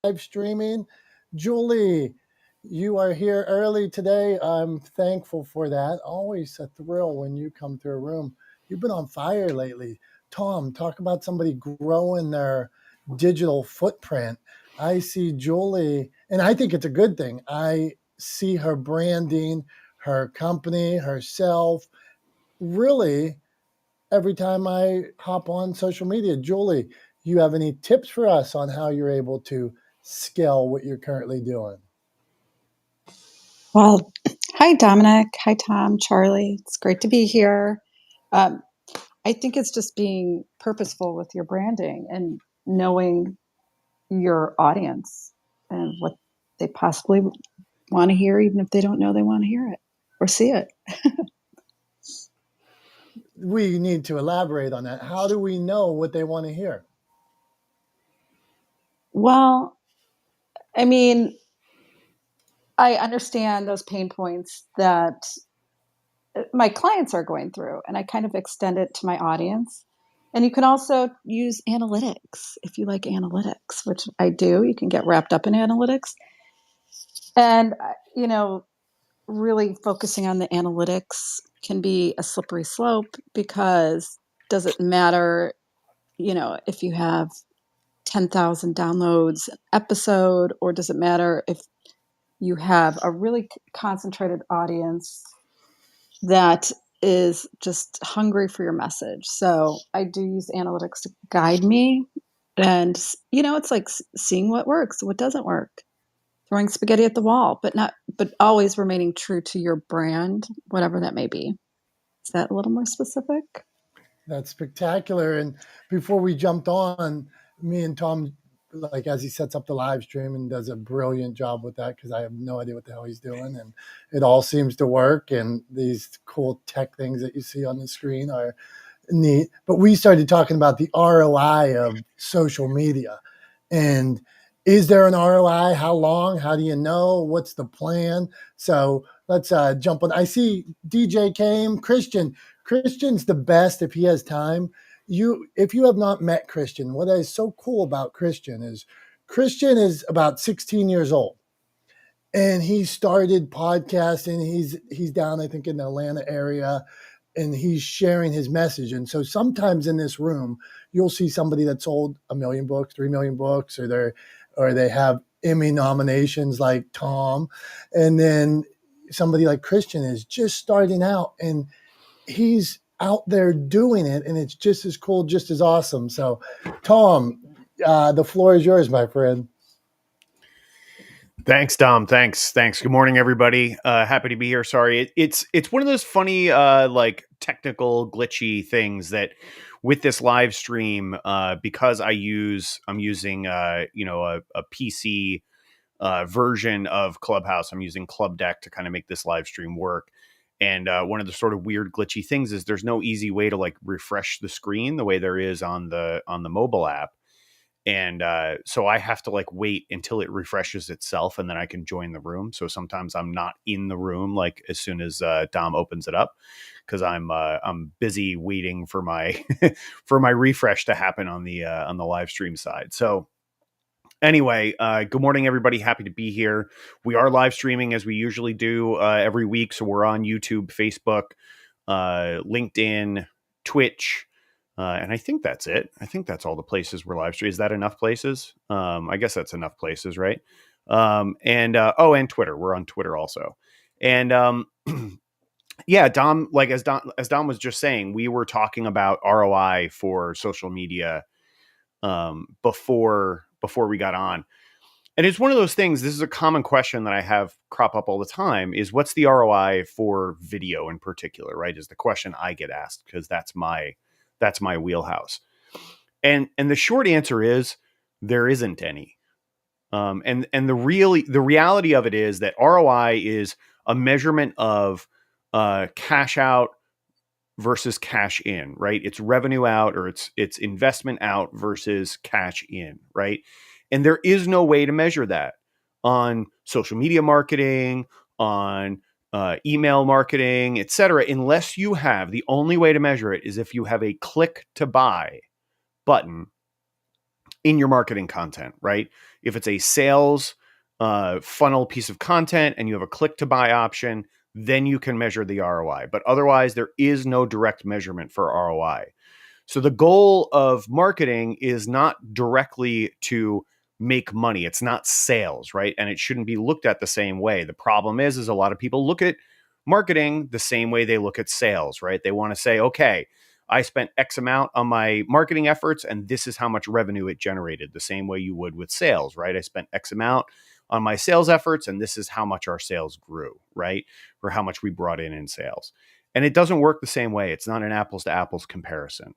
live streaming. Julie, you are here early today. I'm thankful for that. Always a thrill when you come to a room. You've been on fire lately. Tom, talk about somebody growing their digital footprint. I see Julie, and I think it's a good thing. I see her branding, her company, herself, really every time I hop on social media. Julie, you have any tips for us on how you're able to scale what you're currently doing? Well, hi, Dominick. Hi, Tom, Charlie. It's great to be here. I think it's just being purposeful with your branding and knowing your audience and what they possibly want to hear, even if they don't know they want to hear it or see it. We need to elaborate on that. How do we know what they want to hear? Well, I mean, I understand those pain points that my clients are going through, and I kind of extend it to my audience. And you can also use analytics if you like analytics, which I do. You can get wrapped up in analytics. And, really focusing on the analytics can be a slippery slope because does it matter, if you have 10,000 downloads an episode, or does it matter if you have a really concentrated audience that is just hungry for your message? So I do use analytics to guide me. And, it's like seeing what works, what doesn't work, throwing spaghetti at the wall, but always remaining true to your brand, whatever that may be. Is that a little more specific? That's spectacular. And before we jumped on, me and Tom, like as he sets up the live stream and does a brilliant job with that, because I have no idea what the hell he's doing, and it all seems to work. And these cool tech things that you see on the screen are neat. But we started talking about the ROI of social media. And is there an ROI? How long? How do you know? What's the plan? So let's jump on. I see DJ came. Christian's the best if he has time. If you have not met Christian, what is so cool about Christian is about 16 years old. And he started podcasting. He's down, I think, in the Atlanta area, and he's sharing his message. And so sometimes in this room, you'll see somebody that sold 1 million books, 3 million books, or they have Emmy nominations like Tom. And then somebody like Christian is just starting out, and he's out there doing it, and it's just as cool, just as awesome. So, Tom, the floor is yours, my friend. Thanks, Dom. Thanks. Good morning, everybody. Happy to be here. Sorry, it's one of those funny, like technical glitchy things that with this live stream, because I'm using, a PC version of Clubhouse. I'm using Club Deck to kind of make this live stream work. And one of the sort of weird glitchy things is there's no easy way to like refresh the screen the way there is on the mobile app. And so I have to like wait until it refreshes itself, and then I can join the room. So sometimes I'm not in the room like as soon as Dom opens it up, because I'm busy waiting for my for my refresh to happen on the live stream side. So anyway, good morning, everybody. Happy to be here. We are live streaming as we usually do every week. So we're on YouTube, Facebook, LinkedIn, Twitch. And I think that's it. I think that's all the places we're live streaming. Is that enough places? I guess that's enough places, right? And Twitter. We're on Twitter also. And yeah, Dom, like as Dom was just saying, we were talking about ROI for social media before we got on. And it's one of those things, this is a common question that I have crop up all the time, is what's the ROI for video in particular, right? Is the question I get asked, because that's my wheelhouse. And the short answer is there isn't any. And the reality of it is that ROI is a measurement of cash out versus cash in, right? It's revenue out, or it's investment out versus cash in, right? And there is no way to measure that on social media marketing, on email marketing, et cetera, unless you have, the only way to measure it is if you have a click to buy button in your marketing content, right? If it's a sales funnel piece of content and you have a click to buy option, then you can measure the ROI. But otherwise, there is no direct measurement for ROI. So the goal of marketing is not directly to make money. It's not sales, right? And it shouldn't be looked at the same way. The problem is a lot of people look at marketing the same way they look at sales, right? They want to say, okay, I spent X amount on my marketing efforts, and this is how much revenue it generated, the same way you would with sales, right? I spent X amount on my sales efforts, and this is how much our sales grew, right? Or how much we brought in sales. And it doesn't work the same way. It's not an apples to apples comparison,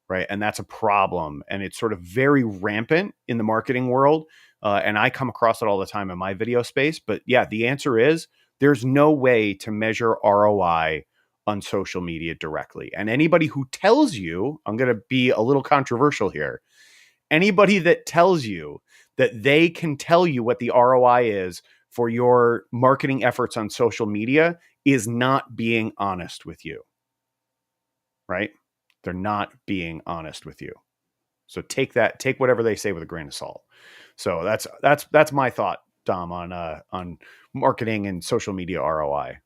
right? And that's a problem. And it's sort of very rampant in the marketing world. And I come across it all the time in my video space. But yeah, the answer is there's no way to measure ROI on social media directly. And anybody who tells you, I'm going to be a little controversial here, anybody that tells you that they can tell you what the ROI is for your marketing efforts on social media is not being honest with you, right? They're not being honest with you. So take whatever they say with a grain of salt. So that's my thought, Dom, on marketing and social media ROI.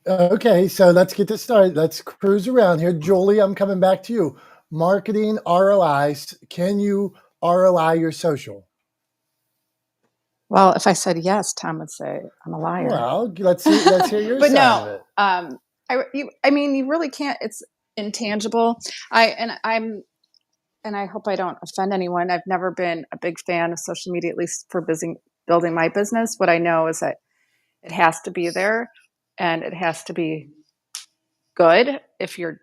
Okay, so let's get this started. Let's cruise around here. Julie, I'm coming back to you. Marketing ROIs. Can you ROI your social? Well, if I said yes, Tom would say I'm a liar. Well, let's hear your but side of it. I mean, you really can't. It's intangible. I hope I don't offend anyone. I've never been a big fan of social media, at least for building my business. What I know is that it has to be there, and it has to be good if you're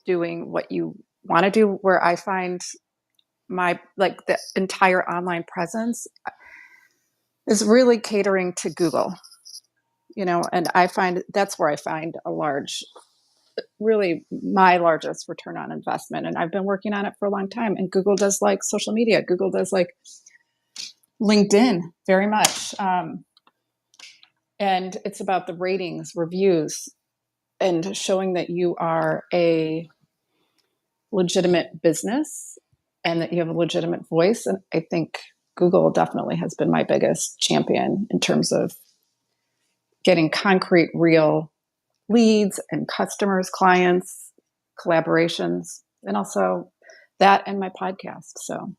doing what you want to do. Where I find the entire online presence is really catering to Google, and I find that's where I find really my largest return on investment. And I've been working on it for a long time. And Google does like social media. Google does like LinkedIn very much. And it's about the ratings, reviews, and showing that you are a legitimate business and that you have a legitimate voice. And I think Google definitely has been my biggest champion in terms of getting concrete, real leads and customers, clients, collaborations, and also that and my podcast. So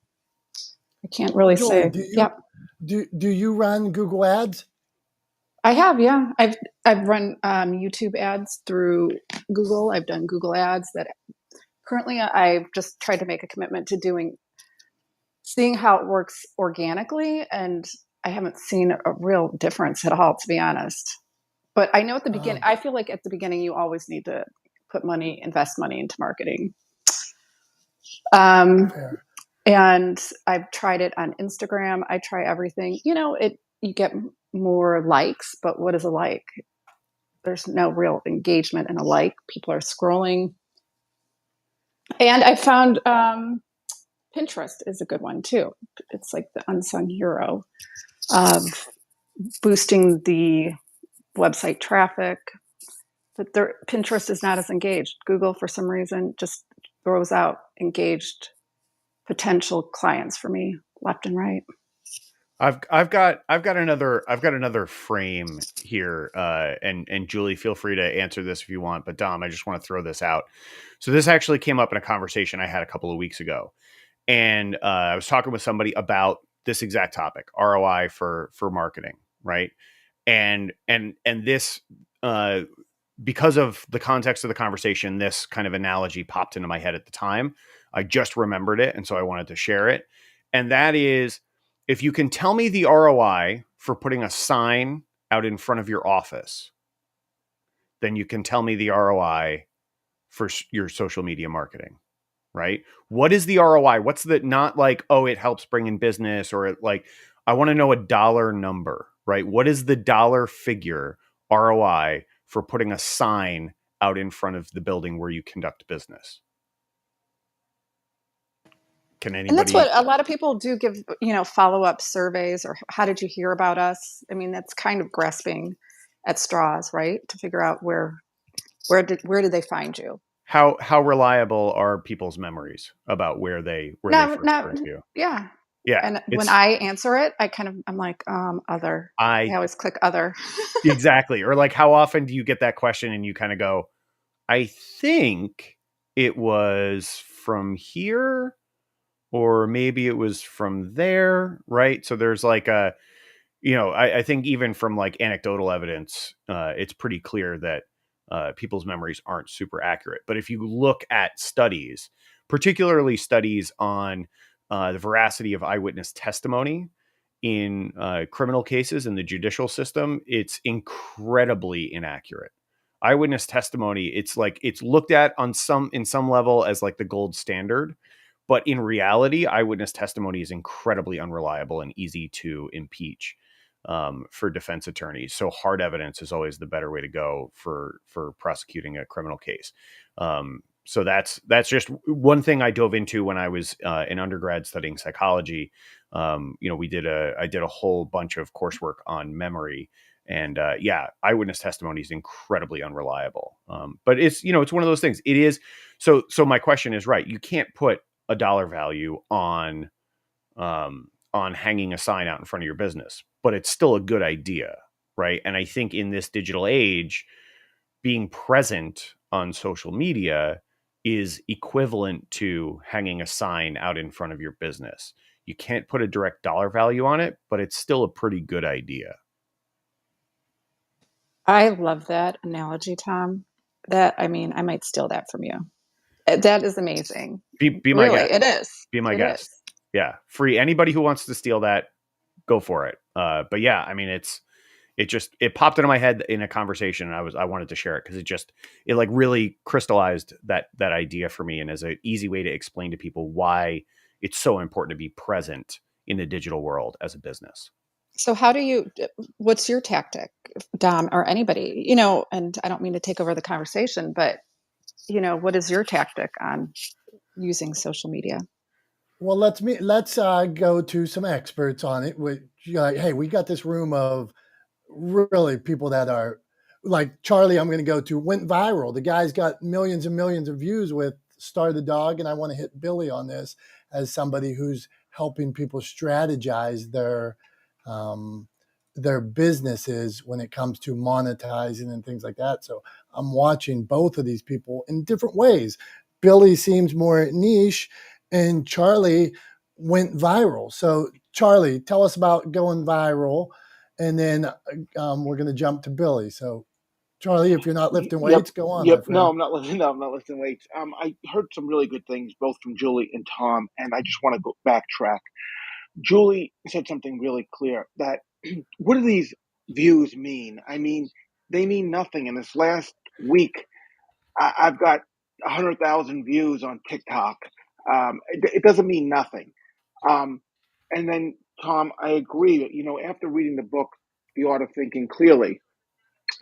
I can't really say. Do you run Google Ads? I have, yeah. I've run YouTube ads through Google. I've done Google ads that currently I've just tried to make a commitment to seeing how it works organically. And I haven't seen a real difference at all, to be honest. But I know at the beginning, I feel like at the beginning, you always need to invest money into marketing. And I've tried it on Instagram. I try everything. You get more likes, but what is a like? There's no real engagement in a like. People are scrolling. And I found Pinterest is a good one too. It's like the unsung hero of boosting the website traffic. But Pinterest is not as engaged. Google, for some reason, just throws out engaged potential clients for me left and right. I've got another frame here, and Julie, feel free to answer this if you want. But Dom, I just want to throw this out. So this actually came up in a conversation I had a couple of weeks ago, and I was talking with somebody about this exact topic, ROI for marketing, right? And this, because of the context of the conversation, this kind of analogy popped into my head at the time. I just remembered it, and so I wanted to share it. And that is, if you can tell me the ROI for putting a sign out in front of your office, then you can tell me the ROI for your social media marketing, right? What is the ROI? What's the, not like, oh, it helps bring in business, or I want to know a dollar number, right? What is the dollar figure ROI for putting a sign out in front of the building where you conduct business? Can anybody? And that's what a lot of people do give, follow-up surveys, or how did you hear about us? I mean, that's kind of grasping at straws, right? To figure out where did they find you? How reliable are people's memories about where they first heard you? Yeah. Yeah. And when I answer it, I'm like, other. I always click other. Exactly. Or like, how often do you get that question and you kind of go, I think it was from here, or maybe it was from there, right? So there's like a, I think even from like anecdotal evidence, it's pretty clear that people's memories aren't super accurate. But if you look at studies, particularly studies on the veracity of eyewitness testimony in criminal cases in the judicial system, it's incredibly inaccurate. Eyewitness testimony, it's like it's looked at in some level as like the gold standard, but in reality, eyewitness testimony is incredibly unreliable and easy to impeach for defense attorneys. So hard evidence is always the better way to go for prosecuting a criminal case. So that's just one thing I dove into when I was in undergrad studying psychology. I did a whole bunch of coursework on memory, and eyewitness testimony is incredibly unreliable. But it's one of those things. It is. So my question is, right, you can't put a dollar value on hanging a sign out in front of your business, but it's still a good idea, right? And I think in this digital age, being present on social media is equivalent to hanging a sign out in front of your business. You can't put a direct dollar value on it, but it's still a pretty good idea. I love that analogy, Tom. I might steal that from you. That is amazing. Be my Really, guest. it is. Be my It guest. is. Yeah. Free. Anybody who wants to steal that, go for it. But yeah, I mean, it popped into my head in a conversation, and I wanted to share it because it like really crystallized that idea for me, and as an easy way to explain to people why it's so important to be present in the digital world as a business. So what's your tactic, Dom, or anybody, and I don't mean to take over the conversation, but what is your tactic on using social media? Well, let's go to some experts on it. Hey, we got this room of really people that are like Charlie. I'm going to go to went viral. The guy's got millions and millions of views with Star the Dog, and I want to hit Billy on this as somebody who's helping people strategize their businesses when it comes to monetizing and things like that. So I'm watching both of these people in different ways. Billy seems more niche, and Charlie went viral. So Charlie, tell us about going viral, and then we're going to jump to Billy. So Charlie, if you're not lifting weights, go on, my Yep. friend. No, I'm not lifting. No, I'm not lifting weights. I heard some really good things both from Julie and Tom, and I just want to go backtrack. Julie said something really clear that what do these views mean? I mean, they mean nothing. In this last week, I've got 100,000 views on TikTok. It doesn't mean nothing. And then, Tom, I agree that, after reading the book, The Art of Thinking Clearly,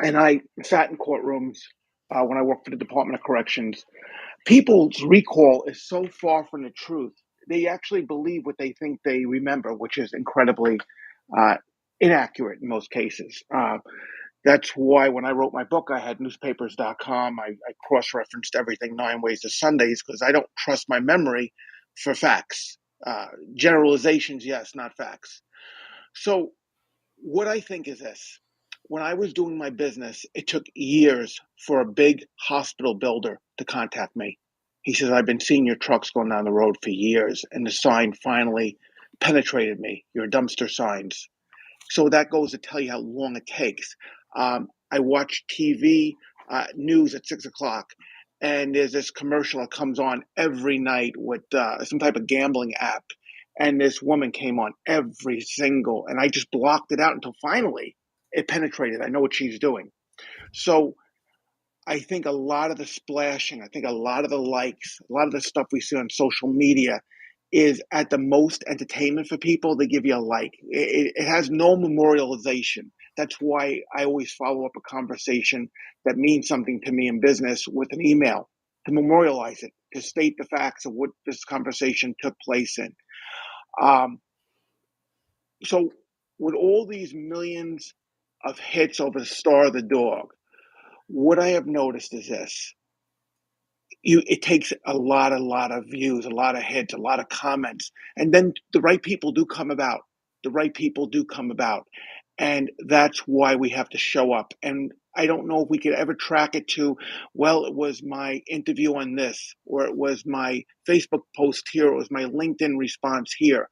and I sat in courtrooms when I worked for the Department of Corrections, people's recall is so far from the truth. They actually believe what they think they remember, which is incredibly uh, inaccurate in most cases. That's why when I wrote my book, I had newspapers.com. I cross-referenced everything 9 ways to Sundays because I don't trust my memory for facts. Generalizations, yes, not facts. So what I think is this. When I was doing my business, it took years for a big hospital builder to contact me. He says, I've been seeing your trucks going down the road for years, and the sign finally penetrated me, your dumpster signs. So that goes to tell you how long it takes. I watch TV news at 6 o'clock, and there's this commercial that comes on every night with some type of gambling app. And this woman came on every single, and I just blocked it out until finally it penetrated. I know what she's doing. So I think a lot of the splashing, I think a lot of the likes, a lot of the stuff we see on social media is at the most entertainment for people. They give you a like. It has no memorialization. That's why I always follow up a conversation that means something to me in business with an email to memorialize it, to state the facts of what this conversation took place in. So with all these millions of hits over Star the Dog, what I have noticed is this. it takes a lot of views, a lot of hits, a lot of comments, and then the right people do come about. The right people do come about, and that's why we have to show up. And I don't know if we could ever track it to, well, it was my interview on this, or it was my Facebook post here, or it was my LinkedIn response here.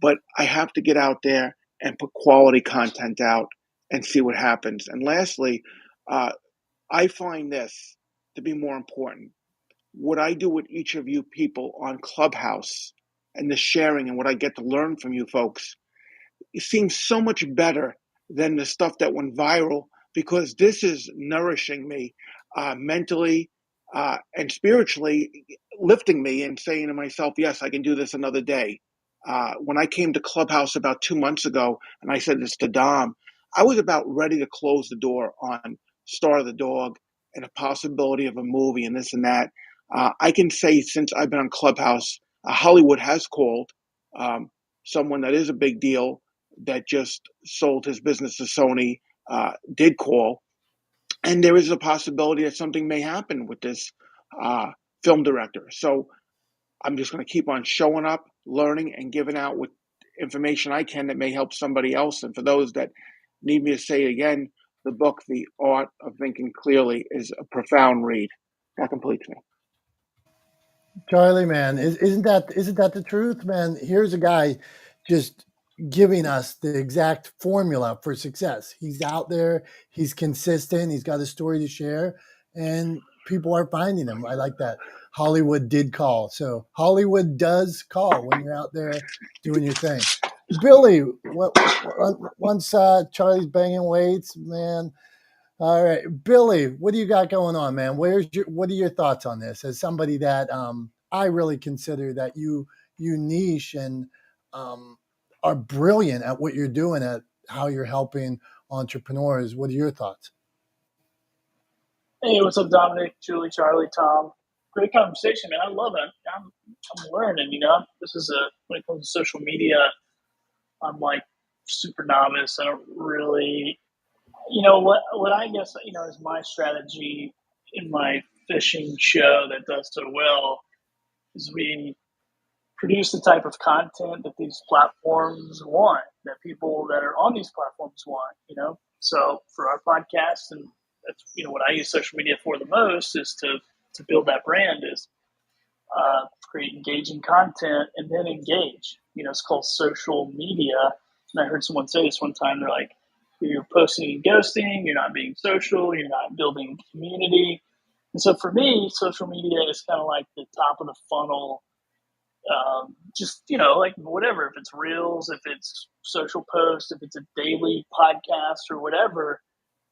But I have to get out there and put quality content out and see what happens. And lastly, I find this to be more important. What I do with each of you people on Clubhouse and the sharing and what I get to learn from you folks, it seems so much better than the stuff that went viral, because this is nourishing me mentally and spiritually, lifting me and saying to myself, yes, I can do this another day. When I came to Clubhouse about 2 months ago and I said this to Dom, I was about ready to close the door on Star of the Dog and a possibility of a movie and this and that. I can say since I've been on Clubhouse, Hollywood has called. Someone that is a big deal that just sold his business to Sony did call, and there is a possibility that something may happen with this film director. So I'm just going to keep on showing up, learning, and giving out what information I can that may help somebody else. And for those that need me to say it again, the book, The Art of Thinking Clearly, is a profound read. That completes me. Charlie, man, isn't that the truth, man? Here's a guy just giving us the exact formula for success. He's out there, he's consistent, he's got a story to share, and people are finding him. I like that. Hollywood did call. So Hollywood does call when you're out there doing your thing. Billy, once Charlie's banging weights, man. All right, Billy, what do you got going on, man? What are your thoughts on this? As somebody that I really consider that you niche and are brilliant at what you're doing, at how you're helping entrepreneurs. What are your thoughts? Hey, what's up, Dominick, Julie, Charlie, Tom? Great conversation, man. I love it. I'm learning. This is when it comes to social media, I'm like super novice. I don't really, what I guess is my strategy in my fishing show that does so well is we produce the type of content that these platforms want, that people that are on these platforms want. So for our podcast, and that's what I use social media for the most, is to build that brand, is create engaging content and then engage. It's called social media. And I heard someone say this one time. They're like, you're posting and ghosting, you're not being social, you're not building community. And so for me, social media is kind of like the top of the funnel. Just, like whatever, if it's reels, if it's social posts, if it's a daily podcast or whatever,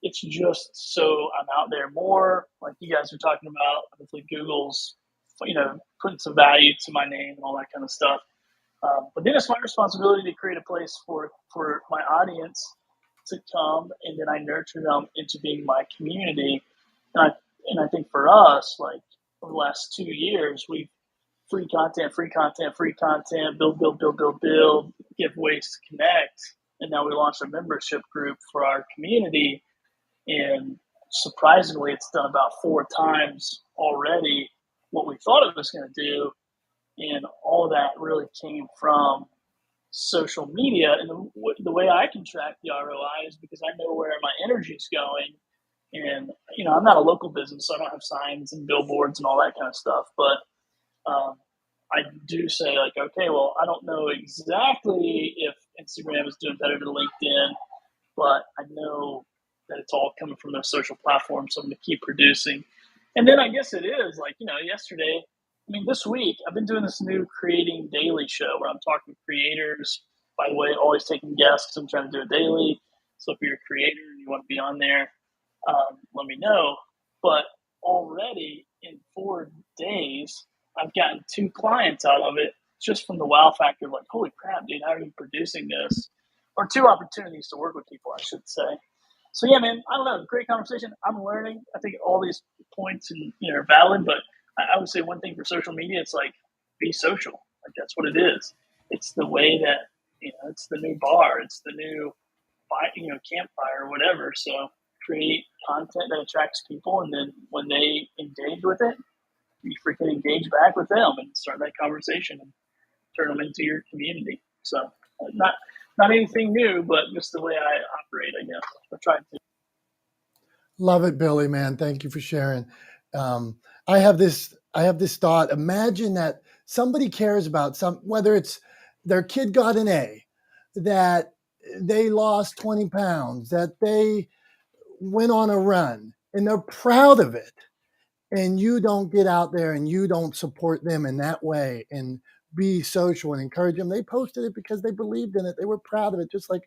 it's just so I'm out there more, like you guys are talking about. Hopefully Google's, putting some value to my name and all that kind of stuff. But then it's my responsibility to create a place for my audience to come, and then I nurture them into being my community. And I think for us, like over the last 2 years, we've free content, build, give ways to connect. And now we launched a membership group for our community. And surprisingly, it's done about 4 times already what we thought it was going to do. And all of that really came from social media. And the way I can track the ROI is because I know where my energy is going. And, I'm not a local business, so I don't have signs and billboards and all that kind of stuff. But I do say, like, okay, well, I don't know exactly if Instagram is doing better than LinkedIn, but I know that it's all coming from those social platforms, so I'm going to keep producing. And then I guess it is, like, yesterday, this week, I've been doing this new Creating Daily show where I'm talking to creators. By the way, always taking guests. I'm trying to do it daily. So if you're a creator and you want to be on there, let me know. But already in 4 days, I've gotten 2 clients out of it just from the wow factor of like, holy crap, dude, how are you producing this? Or 2 opportunities to work with people, I should say. So yeah, man, I don't know, great conversation. I'm learning. I think all these points are valid, but I would say one thing for social media, it's like, be social. Like, that's what it is. It's the way that, it's the new bar. It's the new, campfire or whatever. So create content that attracts people, and then when they engage with it, you freaking engage back with them and start that conversation and turn them into your community. So not anything new, but just the way I operate, I guess. I try to. Love it, Billy, man. Thank you for sharing. I have this thought. Imagine that somebody cares about whether it's their kid got an A, that they lost 20 pounds, that they went on a run, and they're proud of it. And you don't get out there and you don't support them in that way and be social and encourage them. They posted it because they believed in it. They were proud of it, just like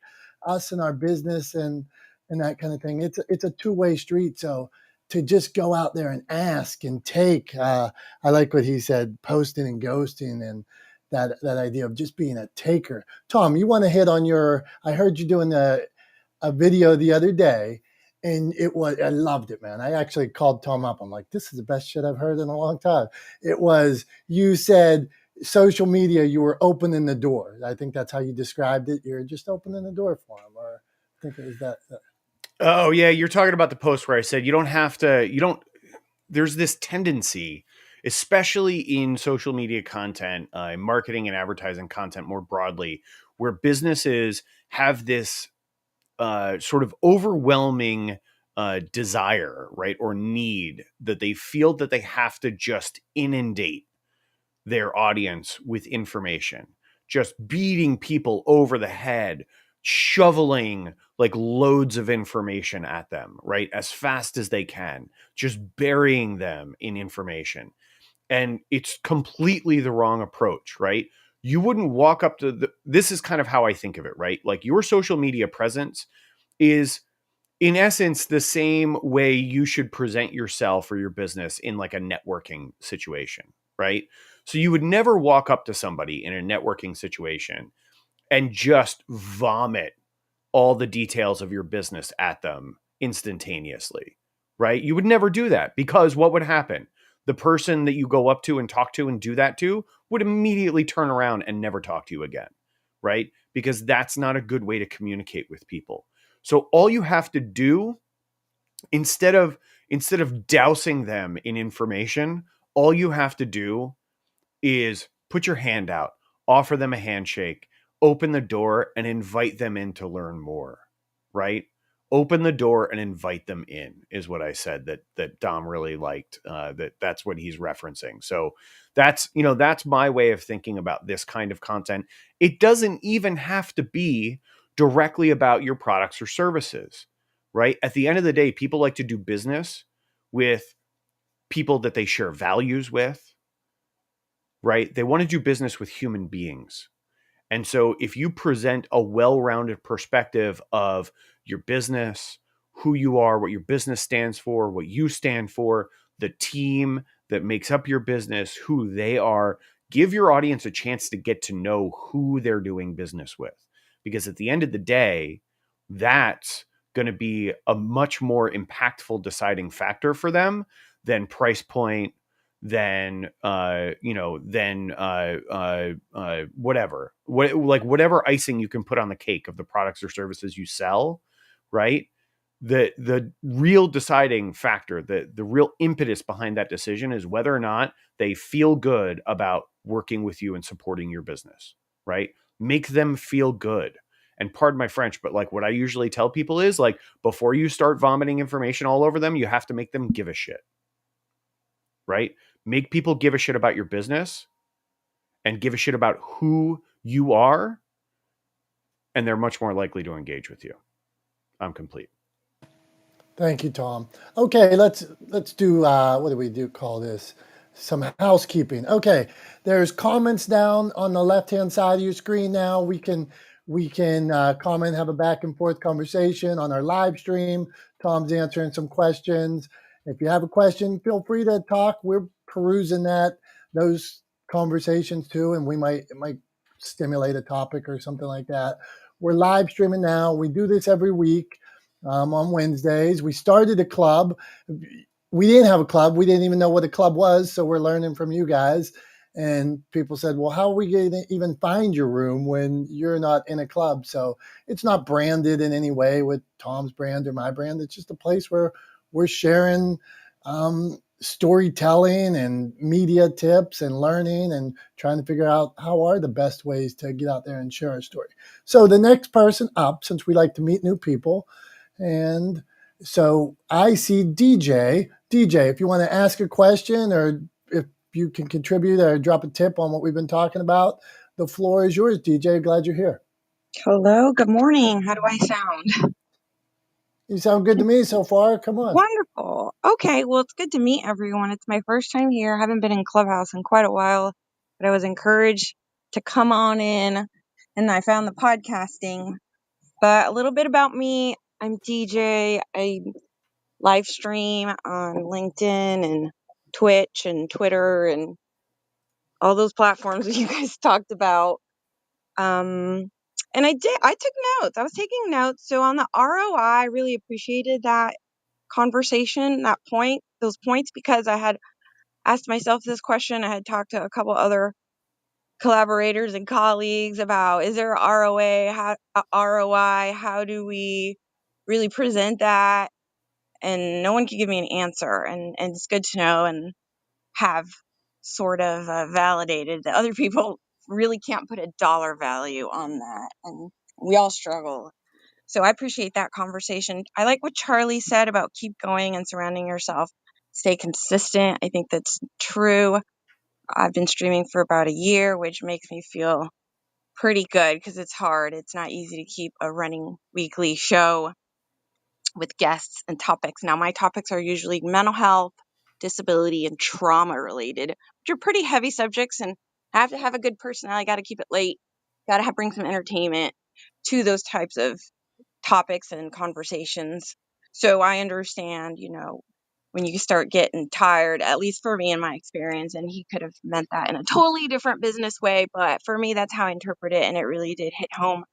us in our business and that kind of thing. It's a two-way street. So to just go out there and ask and take, I like what he said, posting and ghosting, and that idea of just being a taker. Tom, you want to hit on I heard you doing a video the other day, and I loved it, man. I actually called Tom up. I'm like, this is the best shit I've heard in a long time. You said social media, you were opening the door. I think that's how you described it. You're just opening the door for them, or I think it was that. Oh yeah, you're talking about the post where I said there's this tendency, especially in social media content, marketing and advertising content more broadly, where businesses have this sort of overwhelming desire, right, or need that they feel that they have to just inundate their audience with information, just beating people over the head, shoveling like loads of information at them, right, as fast as they can, just burying them in information. And it's completely the wrong approach, right? You wouldn't walk up to this is kind of how I think of it, right? Like your social media presence is in essence the same way you should present yourself or your business in like a networking situation, right? So you would never walk up to somebody in a networking situation and just vomit all the details of your business at them instantaneously, right? You would never do that, because what would happen? The person that you go up to and talk to and do that to would immediately turn around and never talk to you again, right? Because that's not a good way to communicate with people. So all you have to do, instead of dousing them in information, all you have to do is put your hand out, offer them a handshake, open the door and invite them in to learn more, right? Open the door and invite them in is what I said that Dom really liked. That's what he's referencing. So that's my way of thinking about this kind of content. It doesn't even have to be directly about your products or services, right? At the end of the day, people like to do business with people that they share values with, right? They want to do business with human beings. And so if you present a well-rounded perspective of your business, who you are, what your business stands for, what you stand for, the team that makes up your business, who they are, give your audience a chance to get to know who they're doing business with. Because at the end of the day, that's going to be a much more impactful deciding factor for them than price point, than whatever icing you can put on the cake of the products or services you sell, right? The real deciding factor, the real impetus behind that decision is whether or not they feel good about working with you and supporting your business, right? Make them feel good. And pardon my French, but like what I usually tell people is like, before you start vomiting information all over them, you have to make them give a shit, right? Make people give a shit about your business and give a shit about who you are, and they're much more likely to engage with you. I'm complete. Thank you, Tom. Okay, let's do what do we call this? Some housekeeping. Okay, there's comments down on the left-hand side of your screen now. We can comment, have a back and forth conversation on our live stream. Tom's answering some questions. If you have a question, feel free to talk. We're perusing those conversations too, and it might stimulate a topic or something like that. We're live streaming now. We do this every week. On Wednesdays. We started a club. We didn't have a club. We didn't even know what a club was, so we're learning from you guys. And people said, well, how are we going to even find your room when you're not in a club? So it's not branded in any way with Tom's brand or my brand. It's just a place where we're sharing storytelling and media tips and learning and trying to figure out how are the best ways to get out there and share our story. So the next person up, since we like to meet new people, and so I see DJ. DJ, if you want to ask a question or if you can contribute or drop a tip on what we've been talking about, the floor is yours, DJ. Glad you're here. Hello, good morning. How do I sound? You sound good to me so far. Come on. Wonderful. Okay, well, it's good to meet everyone. It's my first time here. I haven't been in Clubhouse in quite a while, but I was encouraged to come on in, and I found the podcasting. But a little bit about me. I'm DJ. I live stream on LinkedIn and Twitch and Twitter and all those platforms that you guys talked about. And I took notes. I was taking notes. So on the ROI, I really appreciated that conversation, those points, because I had asked myself this question. I had talked to a couple other collaborators and colleagues about, is there a ROI? How do we really present that? And no one could give me an answer. And it's good to know and have sort of validated that other people really can't put a dollar value on that. And we all struggle. So I appreciate that conversation. I like what Charlie said about keep going and surrounding yourself, stay consistent. I think that's true. I've been streaming for about a year, which makes me feel pretty good because it's hard. It's not easy to keep a running weekly show with guests and topics. Now, my topics are usually mental health, disability, and trauma related, which are pretty heavy subjects. And I have to have a good personality. Got to keep it late. Got to bring some entertainment to those types of topics and conversations. So I understand, when you start getting tired, at least for me in my experience, and he could have meant that in a totally different business way, but for me, that's how I interpret it. And it really did hit home.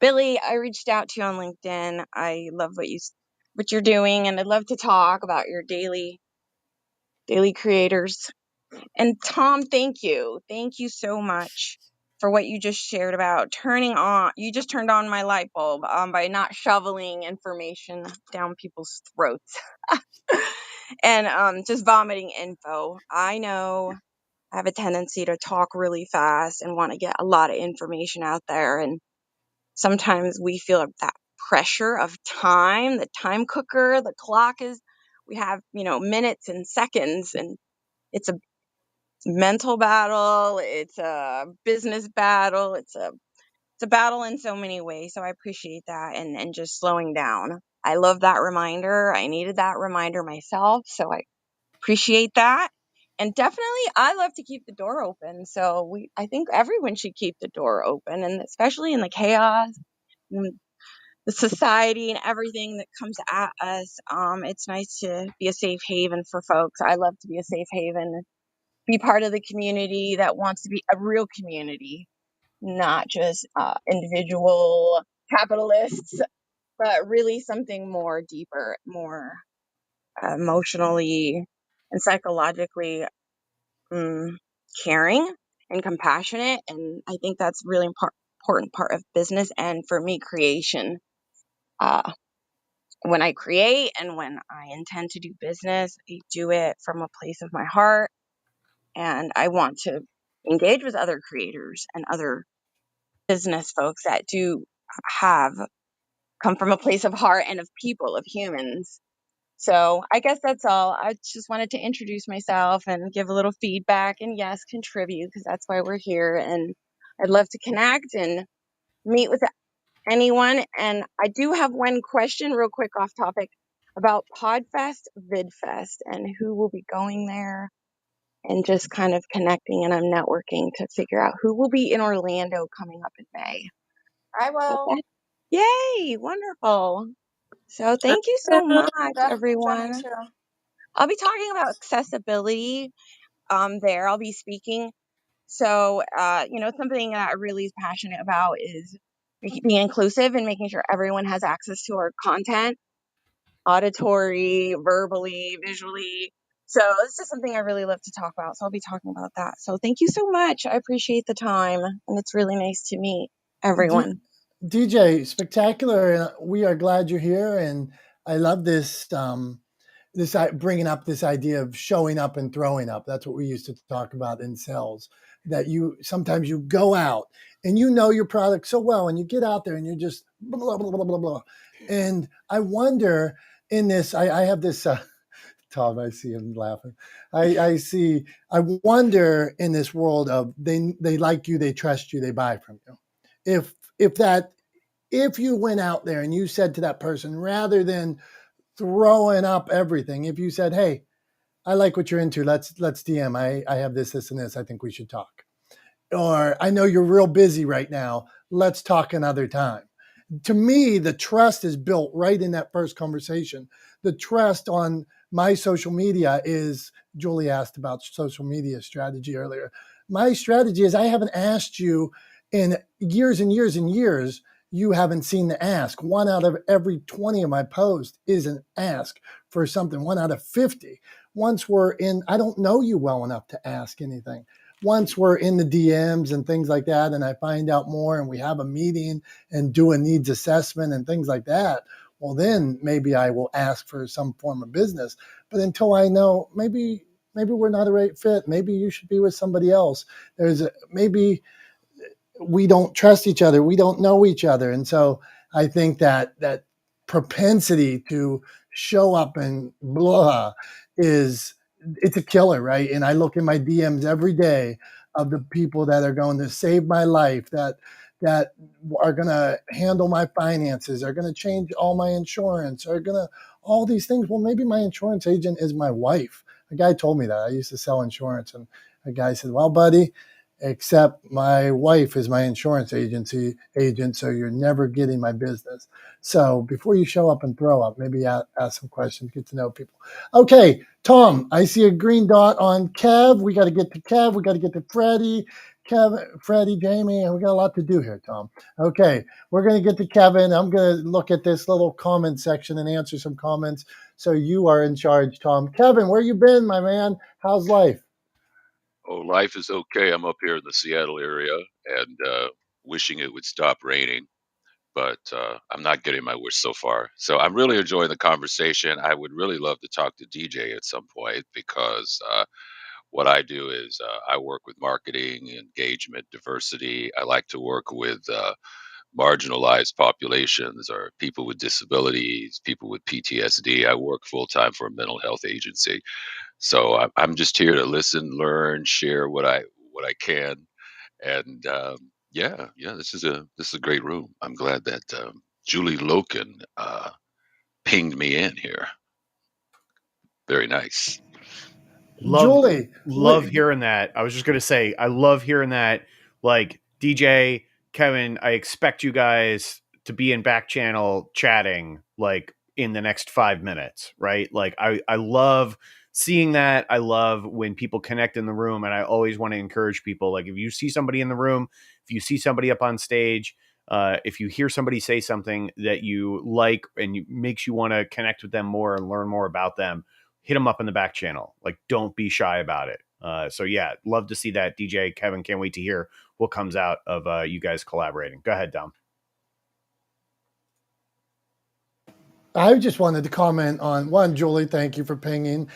Billy, I reached out to you on LinkedIn. I love what you're doing, and I'd love to talk about your daily creators. And Tom, thank you. Thank you so much for what you just shared about you just turned on my light bulb by not shoveling information down people's throats and just vomiting info. I know I have a tendency to talk really fast and want to get a lot of information out there. And sometimes we feel that pressure of time, the time cooker, the clock we have, minutes and seconds, and it's a mental battle. It's a business battle. It's a battle in so many ways. So I appreciate that and just slowing down. I love that reminder. I needed that reminder myself. So I appreciate that. And definitely I love to keep the door open. So I think everyone should keep the door open, and especially in the chaos and the society and everything that comes at us. It's nice to be a safe haven for folks. I love to be a safe haven, be part of the community that wants to be a real community, not just individual capitalists, but really something more deeper, more emotionally and psychologically caring and compassionate. And I think that's really important part of business, and for me, creation. When I create and when I intend to do business, I do it from a place of my heart. And I want to engage with other creators and other business folks that do come from a place of heart and of people, of humans. So I guess that's all. I just wanted to introduce myself and give a little feedback, and yes, contribute, because that's why we're here. And I'd love to connect and meet with anyone. And I do have one question real quick off topic about PodFest, VidFest, and who will be going there, and just kind of connecting, and I'm networking to figure out who will be in Orlando coming up in May. I will. Yay, wonderful. So thank you so much, everyone. I'll be talking about accessibility there. I'll be speaking. So, something that I really is passionate about is being inclusive and making sure everyone has access to our content, auditory, verbally, visually. So it's just something I really love to talk about. So I'll be talking about that. So thank you so much. I appreciate the time, and it's really nice to meet everyone. DJ, spectacular. We are glad you're here, and I love this bringing up this idea of showing up and throwing up. That's what we used to talk about in sales. That sometimes you go out and you know your product so well, and you get out there and you're just blah blah blah blah blah. And I wonder in this, I have this. Tom, I see him laughing. I wonder in this world of they like you, they trust you, they buy from you. If you went out there and you said to that person, rather than throwing up everything, if you said, "Hey, I like what you're into. Let's DM. I have this, and this. I think we should talk." Or, "I know you're real busy right now. Let's talk another time." To me, the trust is built right in that first conversation. The trust on my social media is, Julie asked about social media strategy earlier. My strategy is I haven't asked you in years and years and years. You haven't seen the ask. 1 out of every 20 of my posts is an ask for something, 1 out of 50. Once we're in, I don't know you well enough to ask anything. Once we're in the DMs and things like that, and I find out more and we have a meeting and do a needs assessment and things like that, well, then maybe I will ask for some form of business. But until I know, maybe we're not a right fit. Maybe you should be with somebody else. Maybe we don't trust each other. We don't know each other. And so I think that propensity to show up and blah it's a killer, right? And I look in my DMs every day of the people that are going to save my life, that are going to handle my finances, are going to change all my insurance, are going to all these things. Well, maybe my insurance agent is my wife. A guy told me that. I used to sell insurance, and a guy said, "Well, buddy, except my wife is my insurance agent, so you're never getting my business." So before you show up and throw up, maybe ask some questions, get to know people. Okay, Tom, I see a green dot on Kev. We got to get to Kev. We got to get to Freddie, Freddie, Jamie, and we got a lot to do here, Tom. Okay, we're going to get to Kevin. I'm going to look at this little comment section and answer some comments. So you are in charge, Tom. Kevin, where you been, my man? How's life? Oh, life is okay. I'm up here in the Seattle area and wishing it would stop raining, but I'm not getting my wish so far. So I'm really enjoying the conversation. I would really love to talk to DJ at some point because what I do is I work with marketing, engagement, diversity. I like to work with marginalized populations or people with disabilities, people with PTSD. I work full time for a mental health agency. So I'm just here to listen, learn, share what I can, and yeah, this is a great room. I'm glad that Julie Loken pinged me in here. Very nice. Julie, Love hearing that. I was just gonna say, I love hearing that. Like, DJ, Kevin, I expect you guys to be in back channel chatting like in the next 5 minutes, right? Like, I love seeing that. I love when people connect in the room, and I always want to encourage people. Like, if you see somebody in the room, if you see somebody up on stage, if you hear somebody say something that you like and makes you want to connect with them more and learn more about them, hit them up in the back channel. Like, don't be shy about it. So yeah, love to see that. DJ, Kevin, can't wait to hear what comes out of you guys collaborating. Go ahead, Dom. I just wanted to comment on one, Julie. Thank you for pinging.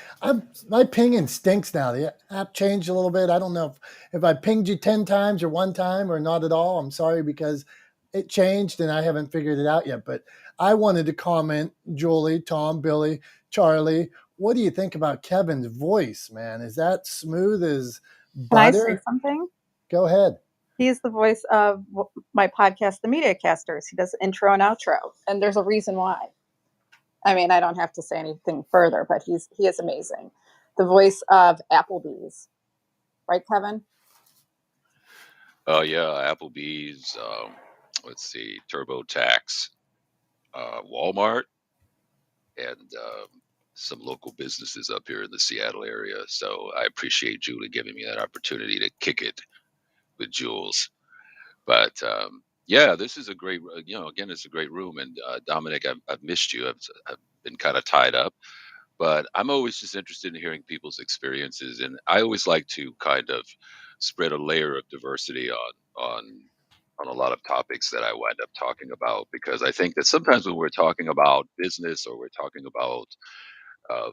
My pinging stinks now. The app changed a little bit. I don't know if I pinged you 10 times or one time or not at all. I'm sorry because it changed and I haven't figured it out yet. But I wanted to comment, Julie, Tom, Billy, Charlie. What do you think about Kevin's voice, man? Is that smooth as butter? Can I say something? Go ahead. He's the voice of my podcast, The Media Casters. He does the intro and outro, and there's a reason why. I mean, I don't have to say anything further, but he is amazing. The voice of Applebee's, right, Kevin? Oh yeah, Applebee's. Let's see, TurboTax, Walmart, and some local businesses up here in the Seattle area. So I appreciate Julie giving me that opportunity to kick it with Jules. But yeah, this is a great, again, it's a great room. And Dominic, I've missed you. I've been kind of tied up, but I'm always just interested in hearing people's experiences. And I always like to kind of spread a layer of diversity on a lot of topics that I wind up talking about, because I think that sometimes when we're talking about business or we're talking about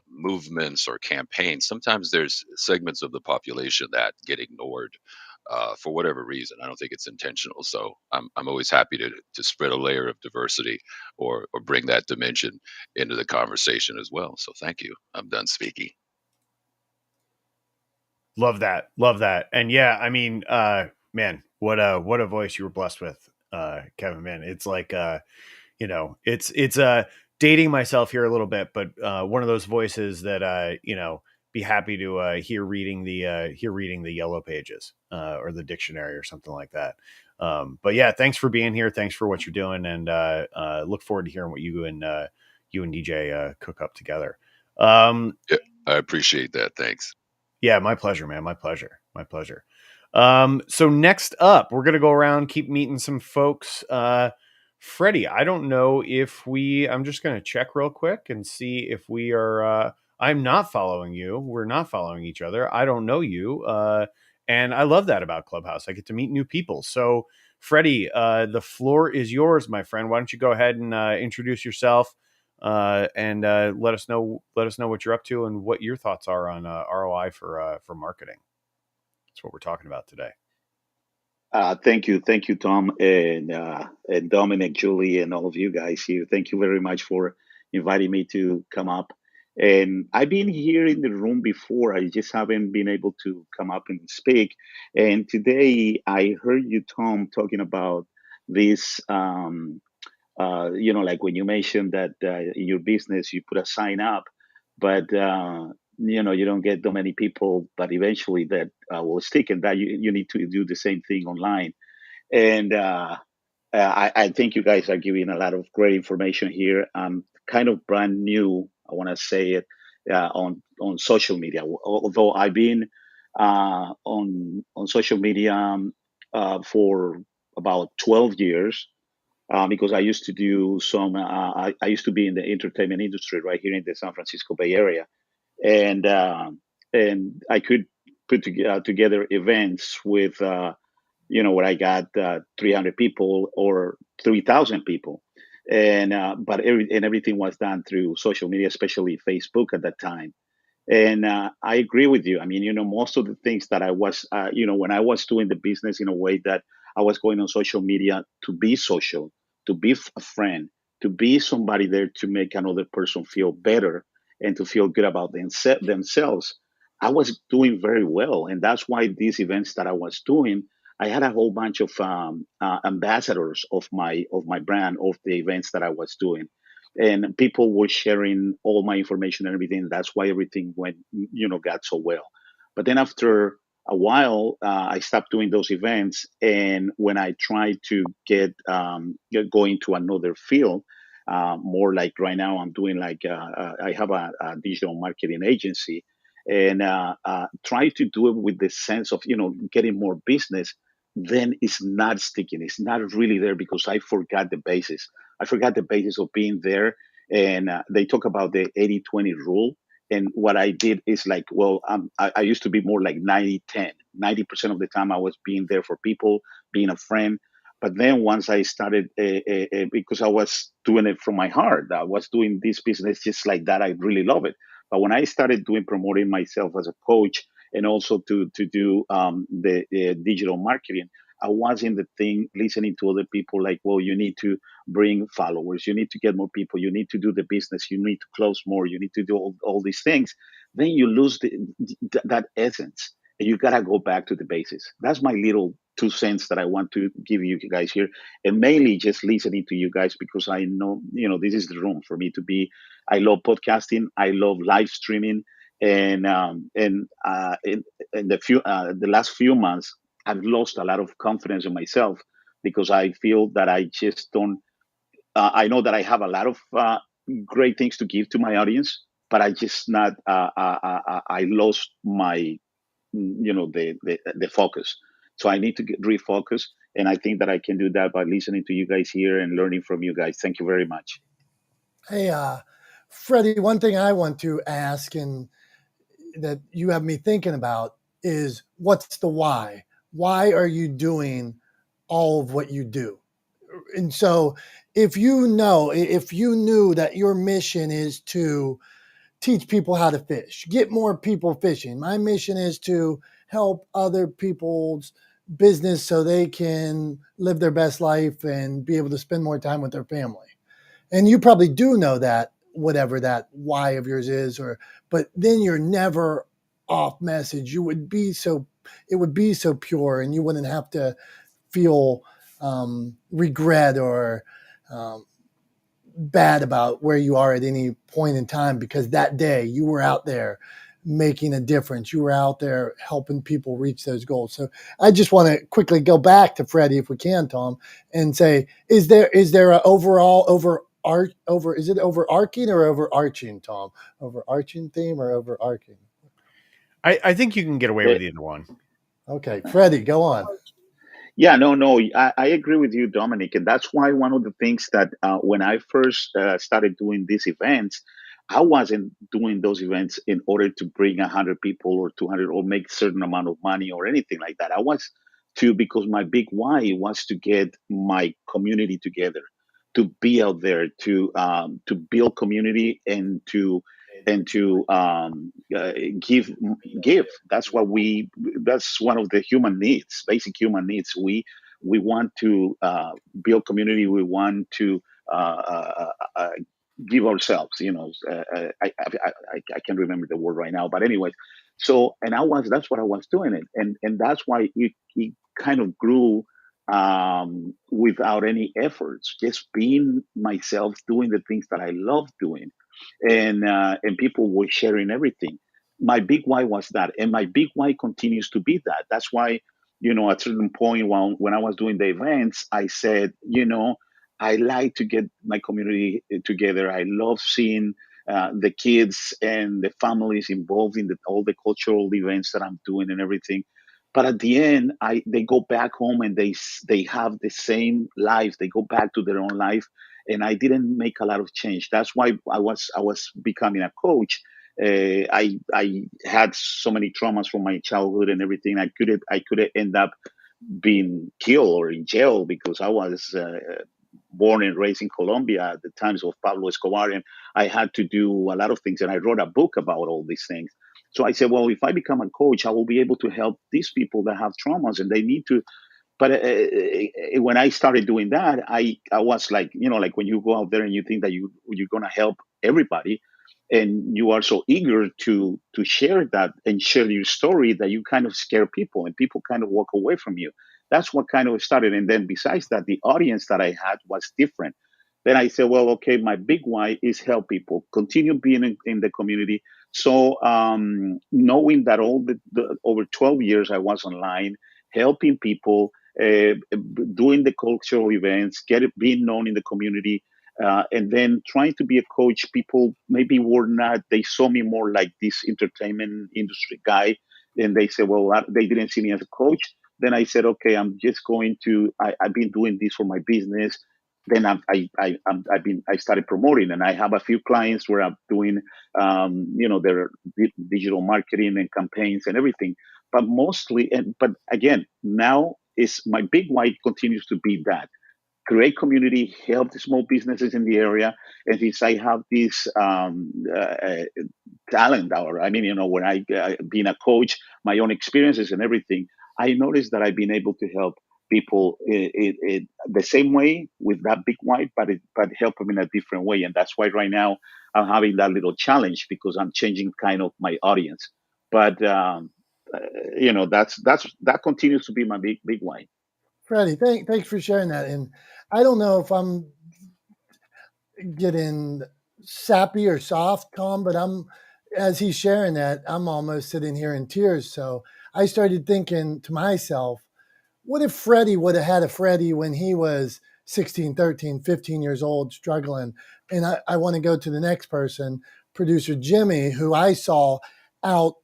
movements or campaigns, sometimes there's segments of the population that get ignored for whatever reason. I don't think it's intentional. So I'm always happy to spread a layer of diversity or bring that dimension into the conversation as well. So thank you. I'm done speaking. Love that. Love that. And yeah, I mean, man, what a voice you were blessed with, Kevin, man. It's like, you know, it's dating myself here a little bit, but one of those voices that you know, be happy to hear reading the yellow pages or the dictionary or something like that. But yeah, thanks for being here. Thanks for what you're doing, and look forward to hearing what you and DJ cook up together. Yeah, I appreciate that. Thanks. Yeah, my pleasure, man. My pleasure. My pleasure. So next up, we're gonna go around, keep meeting some folks. Freddie, I don't know if I'm just gonna check real quick and see if we are. I'm not following you. We're not following each other. I don't know you. And I love that about Clubhouse. I get to meet new people. So, Freddie, the floor is yours, my friend. Why don't you go ahead and introduce yourself? And let us know what you're up to and what your thoughts are on ROI for marketing. That's what we're talking about today. Thank you, Tom, and Dominic, Julie, and all of you guys here. Thank you very much for inviting me to come up. And I've been here in the room before. I just haven't been able to come up and speak. And today I heard you, Tom, talking about this. Like when you mentioned that in your business you put a sign up, but you don't get that many people, but eventually that will stick, and that you need to do the same thing online. And I think you guys are giving a lot of great information here. I'm kind of brand new, I want to say it, on social media. Although I've been on social media for about 12 years, because I used to do some. I used to be in the entertainment industry right here in the San Francisco Bay Area, and I could put together events with where I got 300 people or 3,000 people, and but everything was done through social media, especially Facebook at that time. And I agree with you. I mean, most of the things that I was, when I was doing the business in a way that I was going on social media to be social, to be a friend, to be somebody there to make another person feel better and to feel good about themselves, I was doing very well. And that's why these events that I was doing, I had a whole bunch of ambassadors of my brand, of the events that I was doing, and people were sharing all my information and everything. That's why everything got so well. But then after a while, I stopped doing those events, and when I tried to go into another field, more like right now, I'm doing I have a digital marketing agency, and try to do it with the sense of getting more business. Then it's not sticking. It's not really there because I forgot the basics. I forgot the basis of being there. And they talk about the 80-20 rule. And what I did is I used to be more like 90-10. 90% of the time I was being there for people, being a friend. But then once I started, because I was doing it from my heart, I was doing this business just like that. I really love it. But when I started promoting myself as a coach and also to do the digital marketing, I was in the thing listening to other people like, well, you need to bring followers, you need to get more people, you need to do the business, you need to close more, you need to do all these things. Then you lose that essence, and you gotta go back to the basics. That's my little 2 cents that I want to give you guys here, and mainly just listening to you guys because I know this is the room for me to be. I love podcasting, I love live streaming, and in the last few months, I've lost a lot of confidence in myself because I feel that I just don't. I know that I have a lot of great things to give to my audience, but I just not. I lost my, the focus. So I need to refocus, and I think that I can do that by listening to you guys here and learning from you guys. Thank you very much. Hey, Freddie, one thing I want to ask and that you have me thinking about is what's the why? Why are you doing all of what you do? And so if you knew that your mission is to teach people how to fish, get more people fishing. My mission is to help other people's business so they can live their best life and be able to spend more time with their family. And you probably do know that, whatever that why of yours is, but then you're never off message. It would be so pure, and you wouldn't have to feel regret or bad about where you are at any point in time, because that day you were out there making a difference. You were out there helping people reach those goals. So I just want to quickly go back to Freddie, if we can, Tom, and say, is there a overall is it overarching or overarching, Tom? Overarching theme or overarching? I think you can get away with either one. Okay, Freddie, go on. Yeah, no, I agree with you, Dominic. And that's why one of the things that when I first started doing these events, I wasn't doing those events in order to bring 100 people or 200 or make a certain amount of money or anything like that. I was because my big why was to get my community together, to be out there, to build community and to give. That's what that's one of the human needs, basic human needs. We want to build community. We want to uh, uh, uh, give ourselves, I can't remember the word right now, but anyway. So, and that's what I was doing it. And that's why it kind of grew without any efforts, just being myself, doing the things that I love doing, and people were sharing everything. My big why was that, and my big why continues to be that. That's why, at a certain point when I was doing the events, I said, I like to get my community together. I love seeing the kids and the families involved in all the cultural events that I'm doing and everything. But at the end, they go back home and they have the same life. They go back to their own life, and I didn't make a lot of change. That's why I was becoming a coach. I had so many traumas from my childhood and everything. I could end up being killed or in jail because I was born and raised in Colombia at the times of Pablo Escobar, and I had to do a lot of things. And I wrote a book about all these things. So I said, well, if I become a coach, I will be able to help these people that have traumas and they need to. But when I started doing that, I was like, like when you go out there and you think that you're gonna help everybody, and you are so eager to share that and share your story that you kind of scare people and people kind of walk away from you. That's what kind of started. And then besides that, the audience that I had was different. Then I said, well, okay, my big why is help people continue being in the community. So knowing that all the over 12 years I was online helping people, doing the cultural events, being known in the community, and then trying to be a coach. People maybe were not, they saw me more like this entertainment industry guy. And they said, well, they didn't see me as a coach. Then I said, okay, I've been doing this for my business. Then I started promoting, and I have a few clients where I'm doing, their digital marketing and campaigns and everything. But mostly, but again, now is my big why continues to be that create community, help the small businesses in the area. And since I have this talent, or I mean, when I being a coach, my own experiences and everything, I noticed that I've been able to help people the same way with that big why, but help them in a different way. And that's why right now I'm having that little challenge because I'm changing kind of my audience. But that continues to be my big why. Freddie, thanks for sharing that. And I don't know if I'm getting sappy or soft, Tom, but as he's sharing that, I'm almost sitting here in tears. So I started thinking to myself, what if Freddie would have had a Freddie when he was 16, 13, 15 years old, struggling? And I want to go to the next person, producer Jimmy, who I saw out.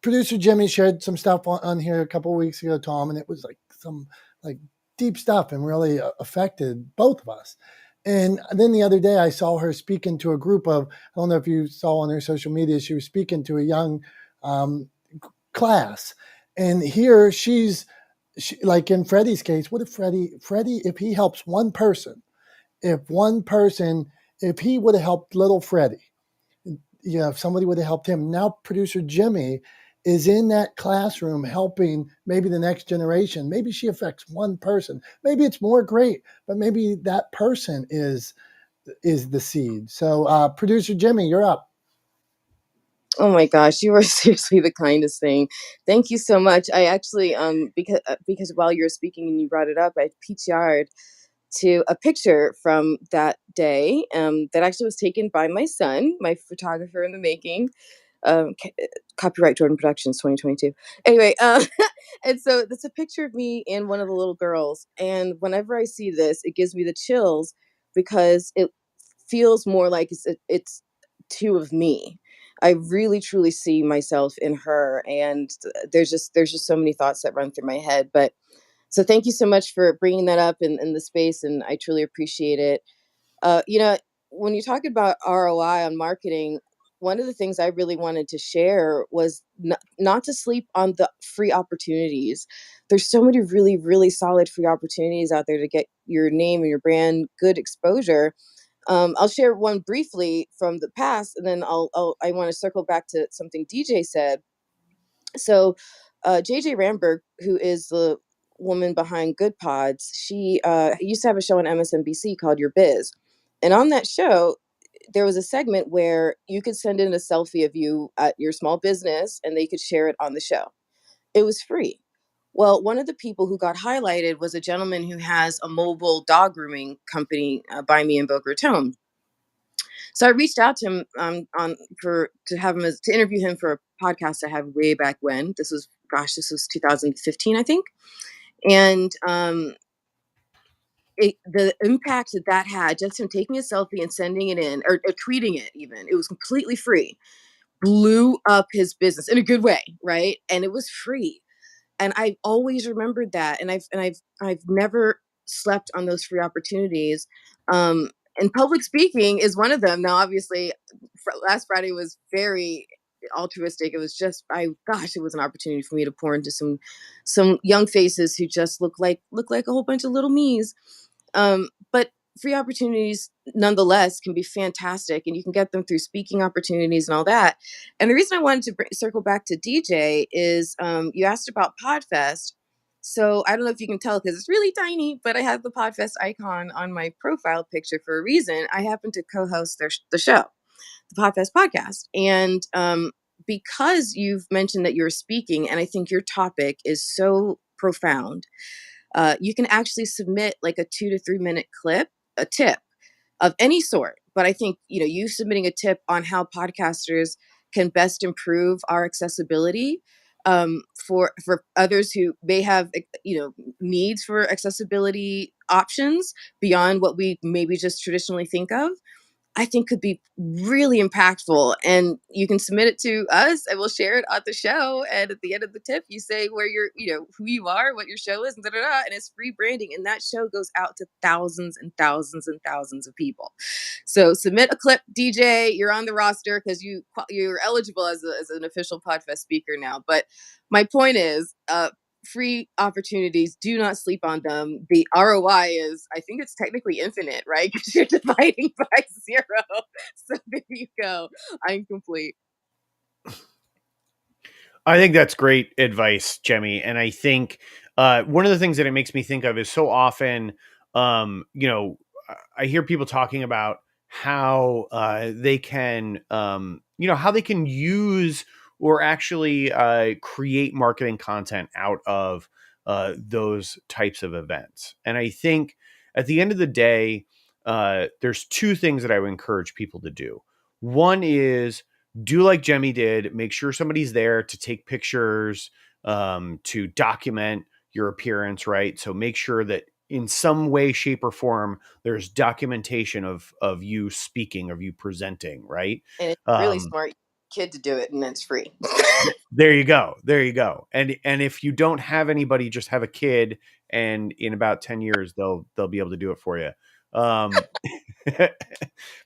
Producer Jimmy shared some stuff on here a couple of weeks ago, Tom, and it was like some like deep stuff and really affected both of us. And then the other day I saw her speaking to a group of, I don't know if you saw on her social media, she was speaking to a young class. And here like in Freddie's case, what if Freddie, if he helps one person, if he would have helped little Freddie, if somebody would have helped him. Now producer Jimmy is in that classroom helping maybe the next generation. Maybe she affects one person. Maybe it's more, great, but maybe that person is the seed. So producer Jimmy, you're up. Oh my gosh, you are seriously the kindest thing. Thank you so much. I actually because while you were speaking and you brought it up, I PTR'd to a picture from that day that actually was taken by my son, my photographer in the making. Copyright Jordan Productions 2022. Anyway, and so that's a picture of me and one of the little girls. And whenever I see this, it gives me the chills because it feels more like it's two of me. I really truly see myself in her, and there's just so many thoughts that run through my head. But so thank you so much for bringing that up in the space, and I truly appreciate it. You know, when you talk about ROI on marketing, one of the things I really wanted to share was not to sleep on the free opportunities. There's so many really, really solid free opportunities out there to get your name and your brand good exposure. I'll share one briefly from the past, and then I want to circle back to something DJ said. So, JJ Ramberg, who is the woman behind Good Pods, she used to have a show on MSNBC called Your Biz. And on that show, there was a segment where you could send in a selfie of you at your small business and they could share it on the show. It was free. Well, one of the people who got highlighted was a gentleman who has a mobile dog grooming company by me in Boca Raton. So I reached out to him to have him to interview him for a podcast I had way back when. This was 2015, I think. And the impact that had, just him taking a selfie and sending it in, or tweeting it even, it was completely free, blew up his business in a good way, right? And it was free. And I've always remembered that, and I've never slept on those free opportunities. And public speaking is one of them. Now, obviously, last Friday was very altruistic. It was just, it was an opportunity for me to pour into some young faces who just look like a whole bunch of little me's. But free opportunities nonetheless can be fantastic, and you can get them through speaking opportunities and all that. And the reason I wanted to circle back to DJ is you asked about Podfest. So I don't know if you can tell because it's really tiny, but I have the Podfest icon on my profile picture for a reason. I happen to co-host the show, the Podfest podcast. And because you've mentioned that you're speaking, and I think your topic is so profound, you can actually submit like a 2 to 3 minute clip, a tip of any sort. But I think, you submitting a tip on how podcasters can best improve our accessibility for others who may have, needs for accessibility options beyond what we maybe just traditionally think of, I think could be really impactful. And you can submit it to us and we'll share it on the show. And at the end of the tip, you say where you're, who you are, what your show is, and and it's free branding. And that show goes out to thousands and thousands and thousands of people. So submit a clip, DJ. You're on the roster because you're eligible as an official Podfest speaker now. But my point is, free opportunities, do not sleep on them. The ROI is, I think it's technically infinite, right? Because you're dividing by 0. So there you go. I'm complete. I think that's great advice, Jemmy. And I think one of the things that it makes me think of is so often, I hear people talking about how they can, how they can use or actually create marketing content out of those types of events. And I think at the end of the day, there's 2 things that I would encourage people to do. One is do like Jemmy did, make sure somebody's there to take pictures, to document your appearance, right? So make sure that in some way, shape, or form, there's documentation of you speaking, of you presenting, right? And it's really smart kid to do it, and it's free. There you go. And if you don't have anybody, just have a kid, and in about 10 years, they'll be able to do it for you.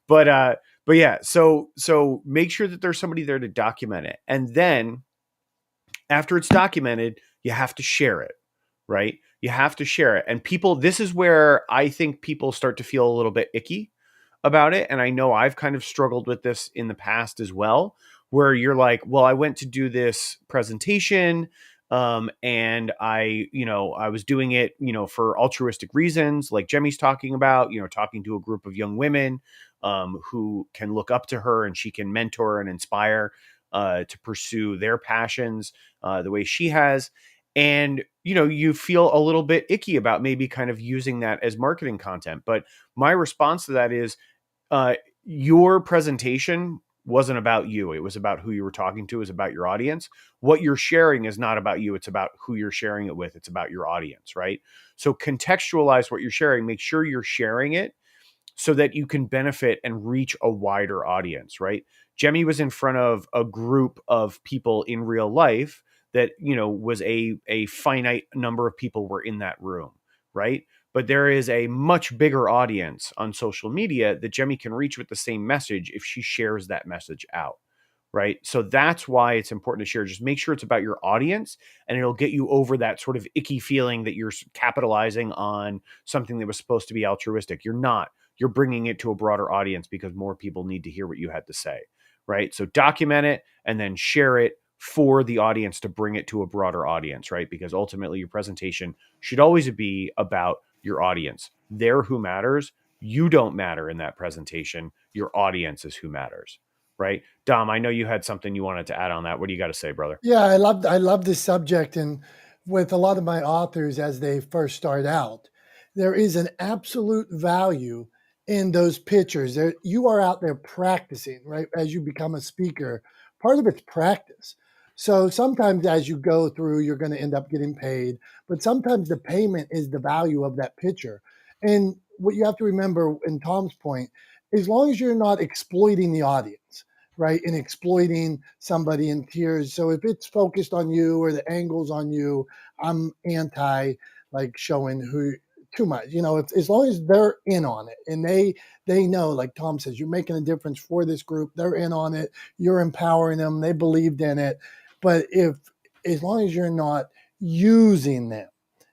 But yeah, so make sure that there's somebody there to document it. And then after it's documented, you have to share it, right? You have to share it. And this is where I think people start to feel a little bit icky. about it. And I know I've kind of struggled with this in the past as well, where you're like, well, I went to do this presentation, and I was doing it, for altruistic reasons, like Jemmy's talking about, talking to a group of young women who can look up to her and she can mentor and inspire to pursue their passions the way she has. And, you feel a little bit icky about maybe kind of using that as marketing content. But my response to that is, your presentation wasn't about you. It was about who you were talking to. It was about your audience. What you're sharing is not about you. It's about who you're sharing it with. It's about your audience, right? So contextualize what you're sharing. Make sure you're sharing it so that you can benefit and reach a wider audience, right? Jemmy was in front of a group of people in real life that, was a finite number of people were in that room, right? But there is a much bigger audience on social media that Jemmy can reach with the same message if she shares that message out, right? So that's why it's important to share. Just make sure it's about your audience, and it'll get you over that sort of icky feeling that you're capitalizing on something that was supposed to be altruistic. You're not. You're bringing it to a broader audience because more people need to hear what you had to say, right? So document it and then share it for the audience to bring it to a broader audience, right? Because ultimately your presentation should always be about your audience. They're who matters. You don't matter in that presentation. Your audience is who matters, right? Dom, I know you had something you wanted to add on that. What do you got to say, brother? Yeah, I love this subject, and with a lot of my authors as they first start out, there is an absolute value in those pictures. There, you are out there practicing, right? As you become a speaker, part of it's practice. So sometimes as you go through, you're going to end up getting paid, but sometimes the payment is the value of that picture. And what you have to remember, in Tom's point, as long as you're not exploiting the audience, right, and exploiting somebody in tears. So if it's focused on you or the angles on you, I'm anti like showing who too much. If, as long as they're in on it and they know, like Tom says, you're making a difference for this group. They're in on it. You're empowering them. They believed in it. But as long as you're not using them,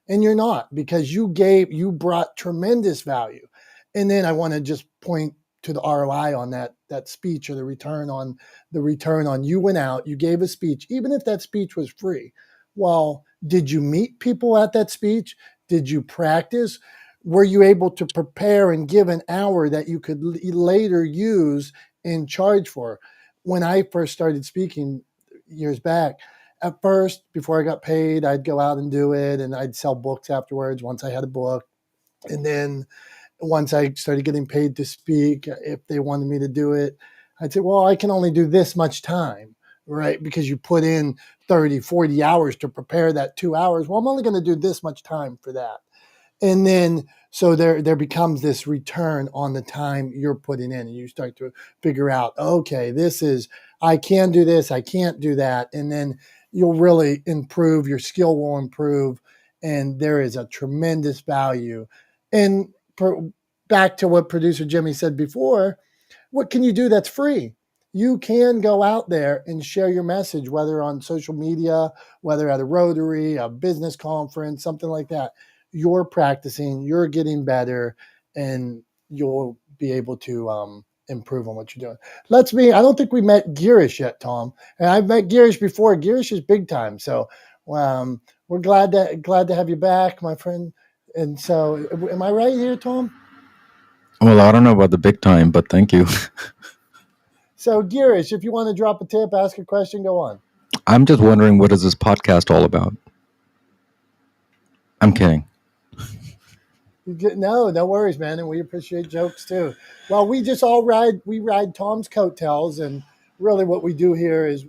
and you're not, because you brought tremendous value. And then I want to just point to the ROI on that speech, or the return on you went out, you gave a speech, even if that speech was free. Well, did you meet people at that speech? Did you practice? Were you able to prepare and give an hour that you could later use and charge for? When I first started speaking years back, at first, before I got paid, I'd go out and do it, and I'd sell books afterwards once I had a book. And then once I started getting paid to speak, if they wanted me to do it, I'd say, well, I can only do this much time, right? Because you put in 30, 40 hours to prepare that 2 hours. Well, I'm only going to do this much time for that. And then, so there becomes this return on the time you're putting in, and you start to figure out, okay, I can do this, I can't do that. And then you'll really improve, your skill will improve, and there is a tremendous value. And back to what producer Jimmy said before, what can you do that's free? You can go out there and share your message, whether on social media, whether at a Rotary, a business conference, something like that. You're practicing, you're getting better, and you'll be able to improve on what you're doing. I don't think we met Girish yet, Tom. And I've met Girish before. Girish is big time. So we're glad to have you back, my friend. And so, am I right here, Tom? Well, I don't know about the big time, but thank you. So, Girish, if you want to drop a tip, ask a question, go on. I'm just wondering, what is this podcast all about? I'm kidding. No worries, man. And we appreciate jokes too. Well, we just ride Tom's coattails. And really what we do here is,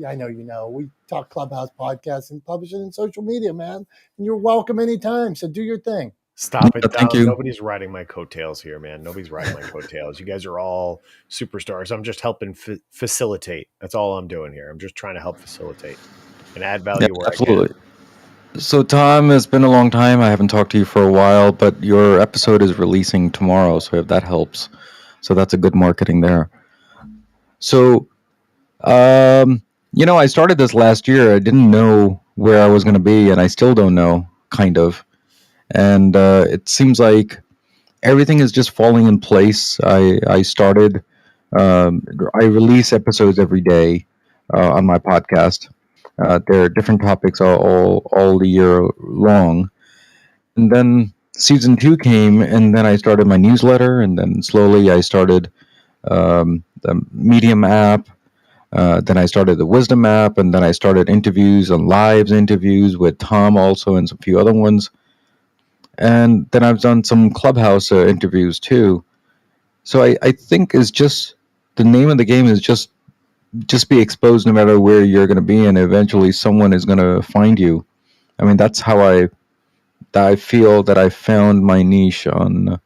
I know we talk Clubhouse podcasts and publish it in social media, man. And you're welcome anytime. So do your thing. Stop it, Thank Dom. you. Nobody's riding my coattails here, man. Nobody's riding my coattails. You guys are all superstars. I'm just helping facilitate. That's all I'm doing here. I'm just trying to help facilitate and add value where absolutely. I can. So, Tom, it's been a long time. I haven't talked to you for a while, but your episode is releasing tomorrow, so if that helps. So that's a good marketing there. So, I started this last year. I didn't know where I was going to be, and I still don't know, kind of. And it seems like everything is just falling in place. I started. I release episodes every day on my podcast. There are different topics all the year long, and then season 2 came, and then I started my newsletter, and then slowly I started the Medium app. Then I started the Wisdom app, and then I started interviews and lives interviews with Tom also and a few other ones. And then I've done some Clubhouse interviews too. So I think it's just the name of the game is just be exposed no matter where you're going to be, and eventually someone is going to find you. I mean, that's how I feel that I found my niche on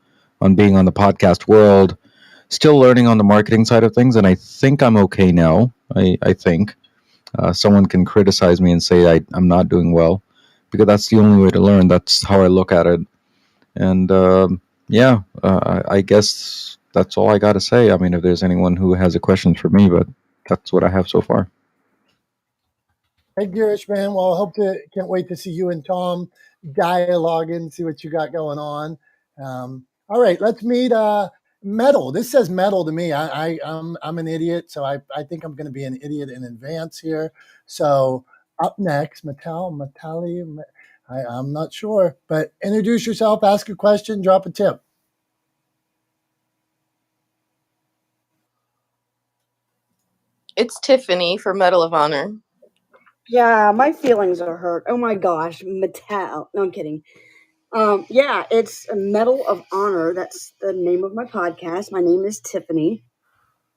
being on the podcast world. Still learning on the marketing side of things, and I think I'm okay now. I think someone can criticize me and say I'm not doing well, because that's the only way to learn. That's how I look at it. And yeah, I guess that's all I got to say. I mean, if there's anyone who has a question for me, but that's what I have so far. Hey, Girish, man. Well, can't wait to see you and Tom dialogue and see what you got going on. All right, let's meet Metal. This says Metal to me. I'm an idiot, so I think I'm going to be an idiot in advance here. So up next, Matali. I'm not sure, but introduce yourself, ask a question, drop a tip. It's Tiffany for Medal of Honor. Yeah, my feelings are hurt. Oh my gosh, Mattel. No, I'm kidding. Yeah, it's a Medal of Honor. That's the name of my podcast. My name is Tiffany,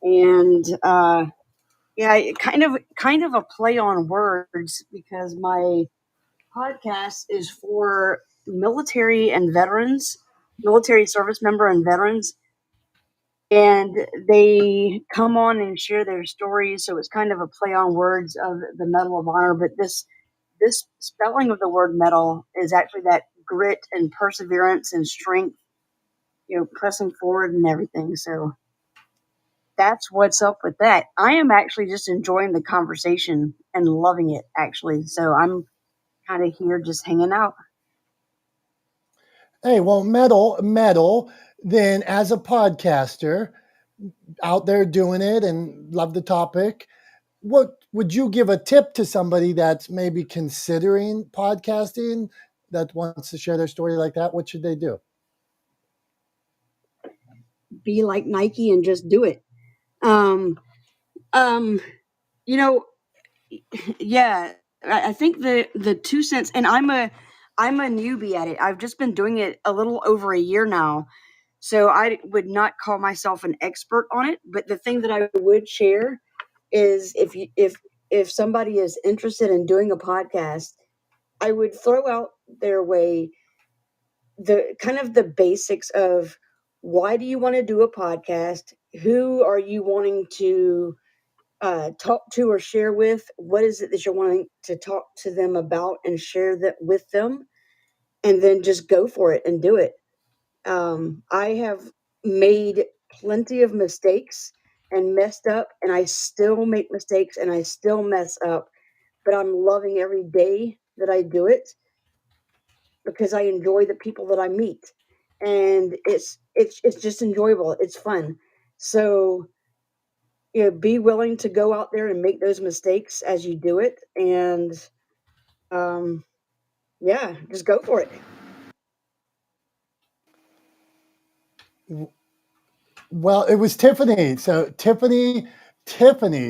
and yeah, kind of a play on words because my podcast is for military and veterans, military service member and veterans, and they come on and share their stories. So it's kind of a play on words of the Medal of Honor, but this spelling of the word metal is actually that grit and perseverance and strength, pressing forward and everything. So that's what's up with that. I am actually just enjoying the conversation and loving it, actually. So I'm kind of here just hanging out. Hey, well, Metal. Then as a podcaster out there doing it and love the topic, what would you give a tip to somebody that's maybe considering podcasting that wants to share their story like that? What should they do? Be like Nike and just do it. Yeah, I think the 2 cents, and I'm a newbie at it. I've just been doing it a little over a year now. So I would not call myself an expert on it, but the thing that I would share is if somebody is interested in doing a podcast, I would throw out their way the kind of the basics of why do you want to do a podcast? Who are you wanting to talk to or share with? What is it that you're wanting to talk to them about and share that with them? And then just go for it and do it. I have made plenty of mistakes and messed up, and I still make mistakes and I still mess up, but I'm loving every day that I do it because I enjoy the people that I meet, and it's just enjoyable. It's fun. So be willing to go out there and make those mistakes as you do it, and yeah, just go for it. Well, it was Tiffany. So Tiffany,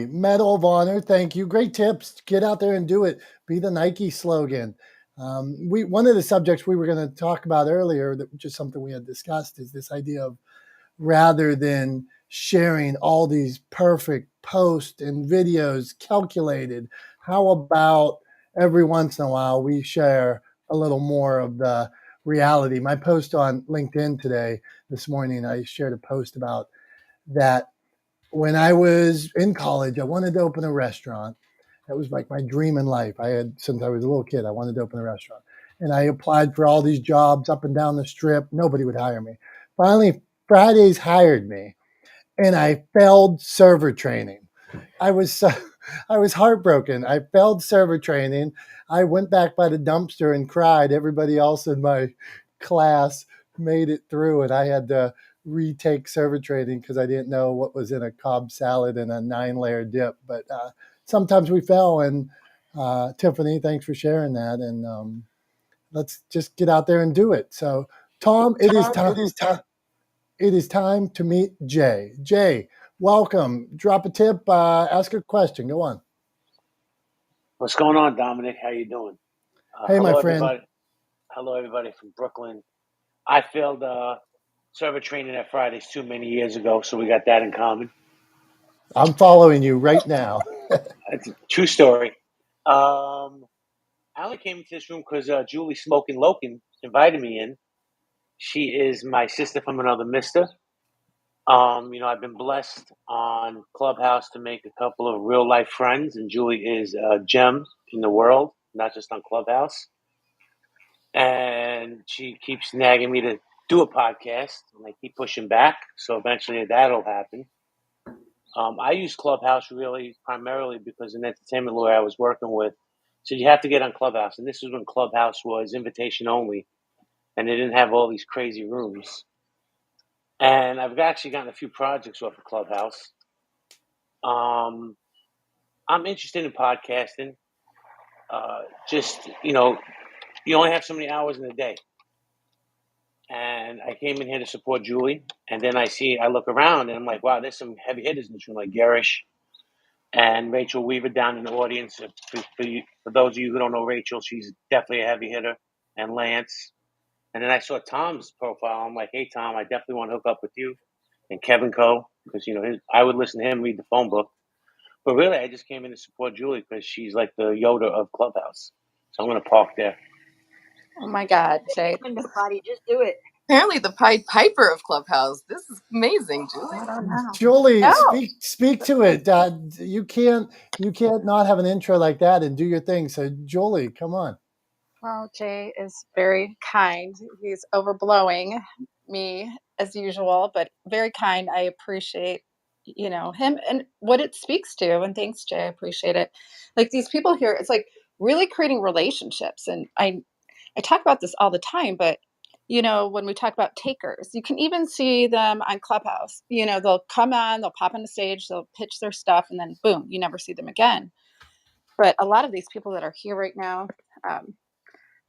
Medal of Honor. Thank you. Great tips. Get out there and do it. Be the Nike slogan. One of the subjects we were going to talk about earlier, that just something we had discussed, is this idea of rather than sharing all these perfect posts and videos calculated, how about every once in a while we share a little more of the reality? My post on LinkedIn this morning, I shared a post about that. When I was in college, I wanted to open a restaurant. That was like my dream in life. Since I was a little kid, I wanted to open a restaurant. And I applied for all these jobs up and down the strip. Nobody would hire me. Finally, Fridays hired me, and I failed server training. I was heartbroken. I failed server training. I went back by the dumpster and cried. Everybody else in my class made it through, and I had to retake server trading because I didn't know what was in a Cobb salad and a 9-layer dip. But sometimes we fell, and Tiffany, thanks for sharing that. And let's just get out there and do it. So, Tom, it is time. It is time to meet Jay. Jay, welcome. Drop a tip. Ask a question. Go on. What's going on, Dominic? How you doing? Hey, my friend. Everybody. Hello, everybody from Brooklyn. I failed server training at Fridays too many years ago, so we got that in common. I'm following you right now. It's a true story. I only came into this room because Julie Smoking Loken invited me in. She is my sister from another mister. I've been blessed on Clubhouse to make a couple of real life friends, and Julie is a gem in the world, not just on Clubhouse. And she keeps nagging me to do a podcast, and I keep pushing back. So eventually that'll happen. I use Clubhouse really primarily because an entertainment lawyer I was working with said you have to get on Clubhouse. And this is when Clubhouse was invitation only, and they didn't have all these crazy rooms. And I've actually gotten a few projects off of Clubhouse. I'm interested in podcasting. You only have so many hours in a day. And I came in here to support Julie. And then I look around and I'm like, wow, there's some heavy hitters in this room, like Garish and Rachel Weaver down in the audience. For those of you who don't know Rachel, she's definitely a heavy hitter. And Lance. And then I saw Tom's profile. I'm like, hey, Tom, I definitely want to hook up with you. And Kevin Coe, because, I would listen to him read the phone book. But really, I just came in to support Julie because she's like the Yoda of Clubhouse. So I'm going to park there. Oh my God, Jay. Nobody, just do it. Apparently the Pied Piper of Clubhouse. This is amazing, Julie. I don't know. Julie, No. speak to it. You can't not have an intro like that and do your thing. So, Julie, come on. Well, Jay is very kind. He's overblowing me as usual, but very kind. I appreciate, him and what it speaks to. And thanks, Jay. I appreciate it. Like these people here, it's like really creating relationships. And I talk about this all the time, but when we talk about takers, you can even see them on Clubhouse. They'll come on, they'll pop on the stage, they'll pitch their stuff, and then boom, you never see them again. But a lot of these people that are here right now,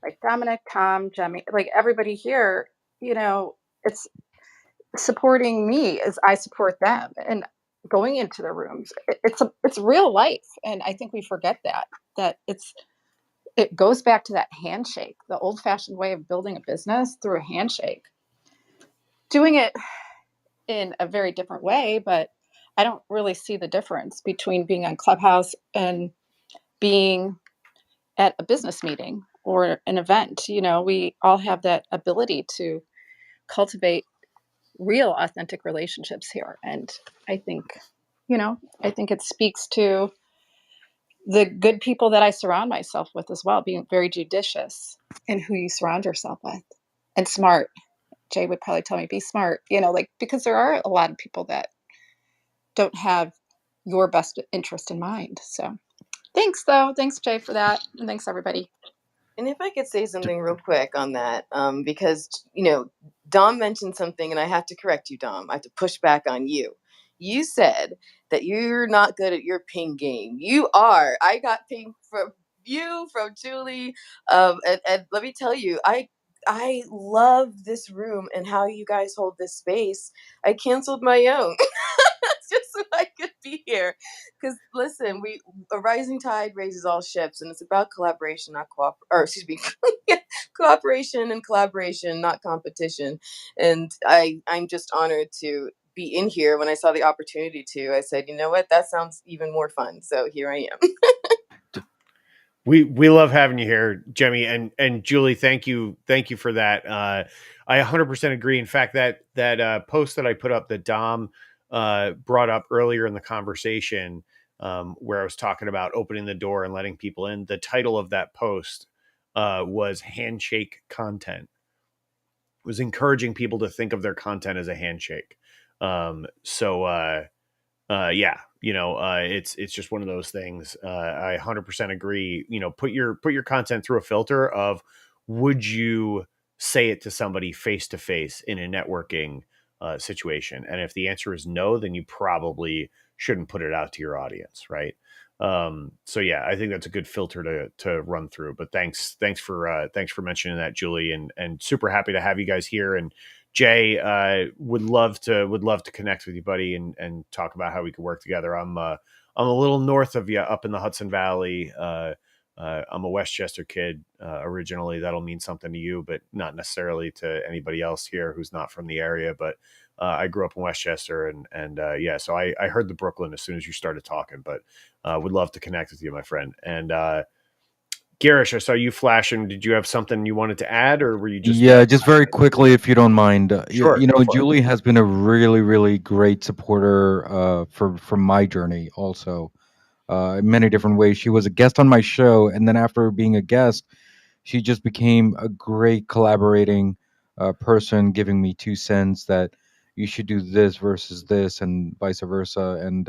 like Dominic, Tom, Jemmy, like everybody here, it's supporting me as I support them and going into the rooms. It's real life, and I think we forget that it goes back to that handshake, the old-fashioned way of building a business through a handshake. Doing it in a very different way, but I don't really see the difference between being on Clubhouse and being at a business meeting or an event. We all have that ability to cultivate real authentic relationships here. And I think it speaks to the good people that I surround myself with as well, being very judicious in who you surround yourself with, and smart. Jay would probably tell me, be smart, because there are a lot of people that don't have your best interest in mind. So thanks, though. Thanks, Jay, for that. And thanks, everybody. And if I could say something real quick on that, because, Dom mentioned something and I have to correct you, Dom. I have to push back on you. You said that you're not good at your ping game. You are. I got ping from you, from Julie. And let me tell you, I love this room and how you guys hold this space. I canceled my own. Just so I could be here. Because listen, a rising tide raises all ships, and it's about collaboration, not cooperation and collaboration, not competition. And I'm just honored to be in here. When I saw the opportunity to, I said, you know what, that sounds even more fun. So here I am. We love having you here, Jemmy, and Julie. Thank you for that. I 100% agree. In fact, that post that I put up that Dom brought up earlier in the conversation, where I was talking about opening the door and letting people in. The title of that post was "Handshake Content." It was encouraging people to think of their content as a handshake. It's just one of those things. I 100% agree. Put your content through a filter of, would you say it to somebody face to face in a networking situation. And if the answer is no, then you probably shouldn't put it out to your audience, right? So yeah, I think that's a good filter to run through. But thanks for mentioning that, Julie, and super happy to have you guys here. And Jay, would love to connect with you, buddy, and talk about how we could work together. I'm a little north of you, up in the Hudson Valley. I'm a Westchester kid originally. That'll mean something to you, but not necessarily to anybody else here who's not from the area. But I grew up in Westchester, and yeah, so I heard the Brooklyn as soon as you started talking. But would love to connect with you, my friend. And Garish, I saw you flashing. Did you have something you wanted to add, or were you just Yeah, just very quickly, if you don't mind. Sure, You go know, for it. Julie has been a really, really great supporter for my journey also, in many different ways. She was a guest on my show, and then after being a guest, she just became a great collaborating person, giving me 2 cents that you should do this versus this, and vice versa. And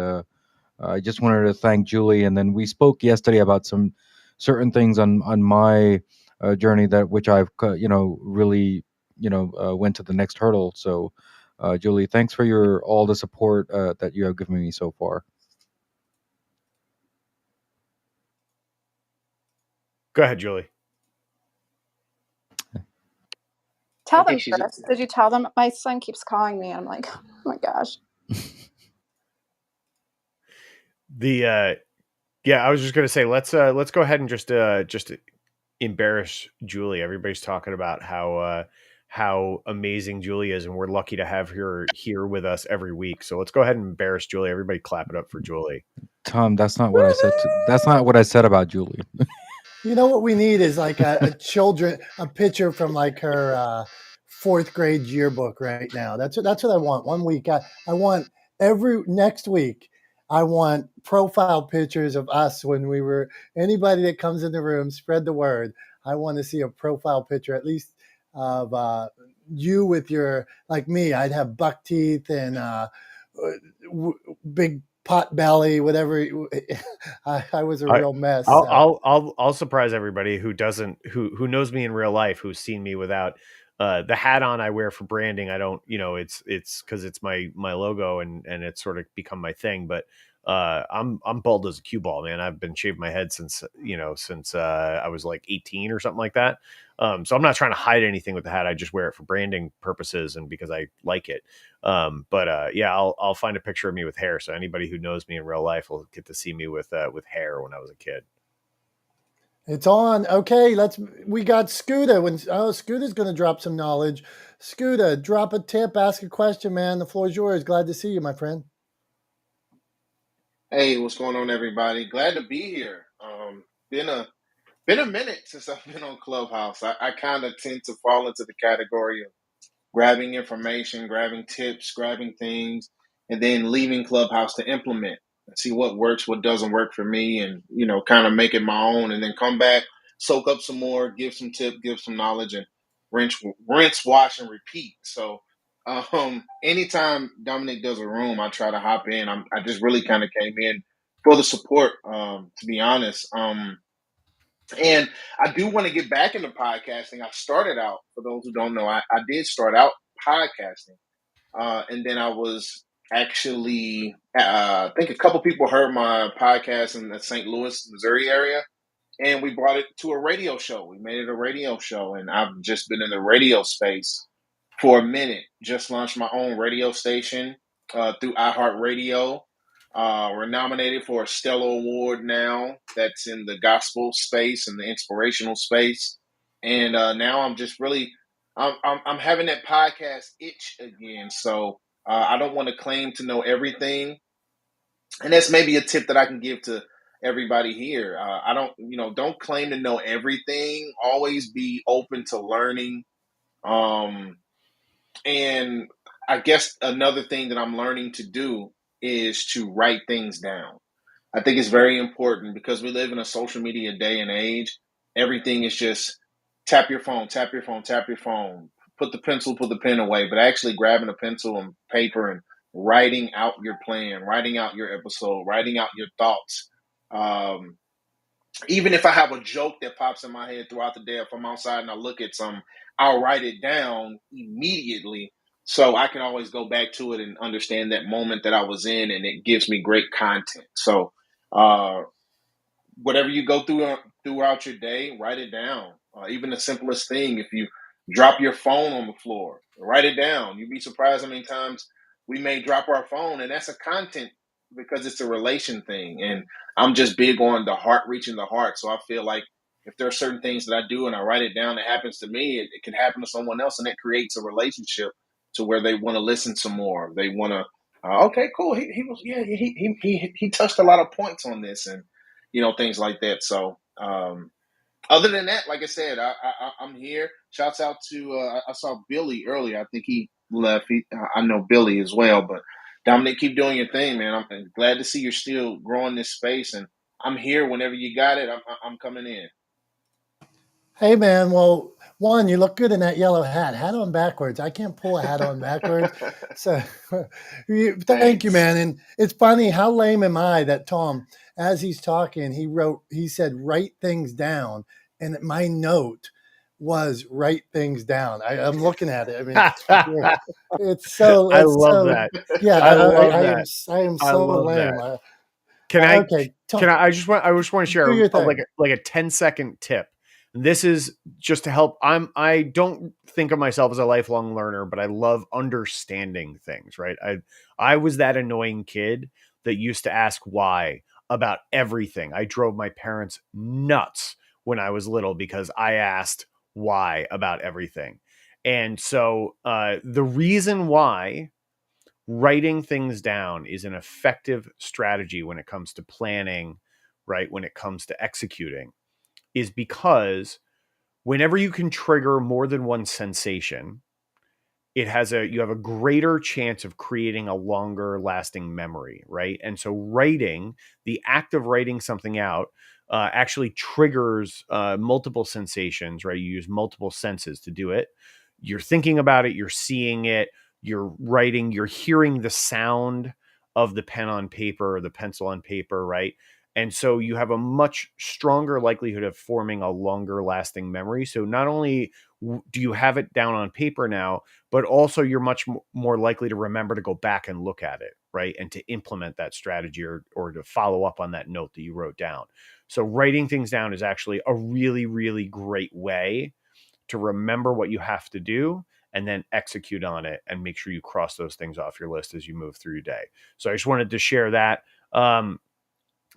I just wanted to thank Julie, and then we spoke yesterday about some certain things on my journey that which I've really went to the next hurdle. So, Julie, thanks for your all the support that you have given me so far. Go ahead, Julie. Tell I them, think she's. Chris. Did you tell them? My son keeps calling me, and I'm like, oh my gosh. The yeah, I was just gonna say let's go ahead and just embarrass Julie. Everybody's talking about how amazing Julie is, and we're lucky to have her here with us every week. So let's go ahead and embarrass Julie. Everybody clap it up for Julie. Tom, that's not what I said. That's not what I said about Julie. You know what we need is like a picture from like her fourth grade yearbook right now. That's what I want. One week, I want next week. I want profile pictures of us when we were anybody that comes in the room. Spread the word. I want to see a profile picture at least of you with your like me. I'd have buck teeth and big pot belly, whatever. I was a real mess. I'll surprise everybody who who knows me in real life, who's seen me without the hat on I wear for branding. I don't, it's because it's my logo and it's sort of become my thing. But I'm bald as a cue ball, man. I've been shaving my head since I was like 18 or something like that. So I'm not trying to hide anything with the hat. I just wear it for branding purposes and because I like it. But yeah, I'll find a picture of me with hair. So anybody who knows me in real life will get to see me with hair when I was a kid. It's on. Okay, we got Scooter. Scooter's going to drop some knowledge. Scooter, drop a tip, ask a question, man. The floor is yours. Glad to see you, my friend. Hey, what's going on, everybody? Glad to be here. Been a minute since I've been on Clubhouse. I kind of tend to fall into the category of grabbing information, grabbing tips, grabbing things, and then leaving Clubhouse to implement and see what works, what doesn't work for me, and kind of make it my own, and then come back, soak up some more, give some tip, give some knowledge, and rinse, wash, and repeat. So, anytime Dominick does a room, I try to hop in. I just really kind of came in for the support, to be honest. And I do want to get back into podcasting. I started out, for those who don't know, I did start out podcasting. And then I was actually, I think a couple people heard my podcast in the St. Louis, Missouri area. And we brought it to a radio show. We made it a radio show. And I've just been in the radio space for a minute. Just launched my own radio station through iHeartRadio. We're nominated for a Stellar Award now. That's in the gospel space and the inspirational space. And now I'm just really, I'm having that podcast itch again. So I don't want to claim to know everything, and that's maybe a tip that I can give to everybody here. I don't claim to know everything. Always be open to learning. And I guess another thing that I'm learning to do is to write things down. I think it's very important because we live in a social media day and age. Everything is just tap your phone, tap your phone, tap your phone. Put the pencil, put the pen away. But actually grabbing a pencil and paper and writing out your plan, writing out your episode, writing out your thoughts. even if I have a joke that pops in my head throughout the day, if I'm outside and I look at some, I'll write it down immediately so I can always go back to it and understand that moment that I was in, and it gives me great content. So, whatever you go through throughout your day, write it down. Even the simplest thing, if you drop your phone on the floor, write it down. You'd be surprised how many times we may drop our phone, and that's a content because it's a relation thing. And I'm just big on the heart reaching the heart. So I feel like if there are certain things that I do and I write it down, that happens to me, it can happen to someone else, and that creates a relationship to where they want to listen some more. They want to, okay, cool. He was, yeah, he touched a lot of points on this, and things like that. So, other than that, like I said, I'm here. Shouts out to I saw Billy earlier. I think he left. I know Billy as well, but Dominick, keep doing your thing, man. I'm glad to see you're still growing this space, and I'm here whenever you got it. I'm coming in. Hey man, well, one, you look good in that yellow hat. Hat on backwards. I can't pull a hat on backwards. So thank you, Thanks. man. And it's funny, how lame am I that Tom, as he's talking, he said, write things down. And my note was write things down. I'm looking at it. I mean, yeah, I love that. yeah, I love that. I am I so love lame. that. Can I Okay, can Tom, I just want to share do your like thing. a 10-second tip. This is just to help. I don't think of myself as a lifelong learner, but I love understanding things, right? I was that annoying kid that used to ask why about everything. I drove my parents nuts when I was little because I asked why about everything. And so the reason why writing things down is an effective strategy when it comes to planning, right? When it comes to executing, is because whenever you can trigger more than one sensation, you have a greater chance of creating a longer lasting memory, right? And so the act of writing something out actually triggers multiple sensations, right? You use multiple senses to do it. You're thinking about it, you're seeing it, you're writing, you're hearing the sound of the pen on paper or the pencil on paper, right? And so you have a much stronger likelihood of forming a longer lasting memory. So not only do you have it down on paper now, but also you're much more likely to remember to go back and look at it, right? And to implement that strategy or to follow up on that note that you wrote down. So writing things down is actually a really, really great way to remember what you have to do and then execute on it and make sure you cross those things off your list as you move through your day. So I just wanted to share that.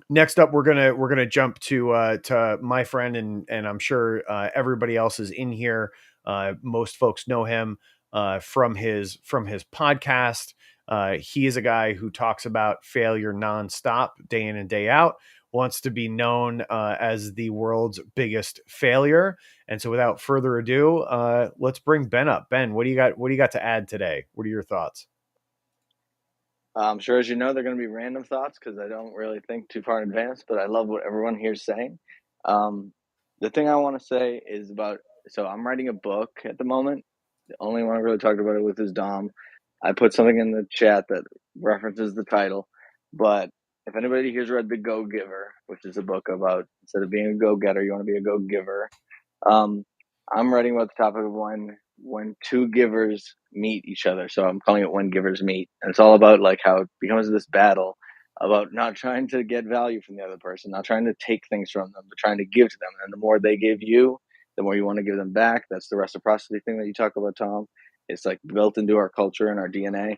Next up, we're gonna jump to my friend, and I'm sure everybody else is in here. Most folks know him from his podcast. He is a guy who talks about failure nonstop, day in and day out. Wants to be known as the world's biggest failure. And so, without further ado, let's bring Ben up. Ben, what do you got? What do you got to add today? What are your thoughts? I'm sure, as you know, they're going to be random thoughts because I don't really think too far in advance, but I love what everyone here is saying. The thing I want to say is so I'm writing a book at the moment. The only one I really talked about it with is Dom. I put something in the chat that references the title, but if anybody here's read The Go-Giver, which is a book about instead of being a go-getter, you want to be a go-giver. I'm writing about the topic of when two givers meet each other. So I'm calling it When Givers Meet. And it's all about like how it becomes this battle about not trying to get value from the other person, not trying to take things from them, but trying to give to them. And the more they give you, the more you want to give them back. That's the reciprocity thing that you talk about, Tom. It's like built into our culture and our DNA.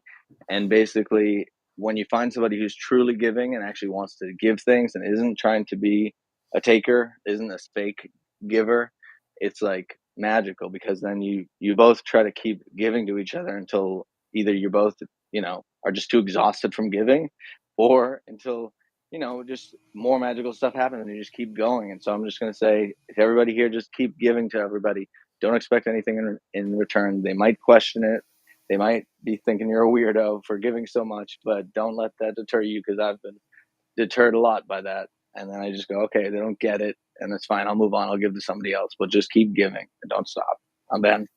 And basically, when you find somebody who's truly giving and actually wants to give things and isn't trying to be a taker, isn't a fake giver, it's like magical because then you both try to keep giving to each other until either you both are just too exhausted from giving, or until just more magical stuff happens and you just keep going. And so I'm just going to say to everybody here, just keep giving to everybody. Don't expect anything in return. They might question it, they might be thinking you're a weirdo for giving so much, but don't let that deter you, because I've been deterred a lot by that. And then I just go, okay, they don't get it, and that's fine. I'll move on. I'll give to somebody else, but just keep giving and don't stop. I'm Ben.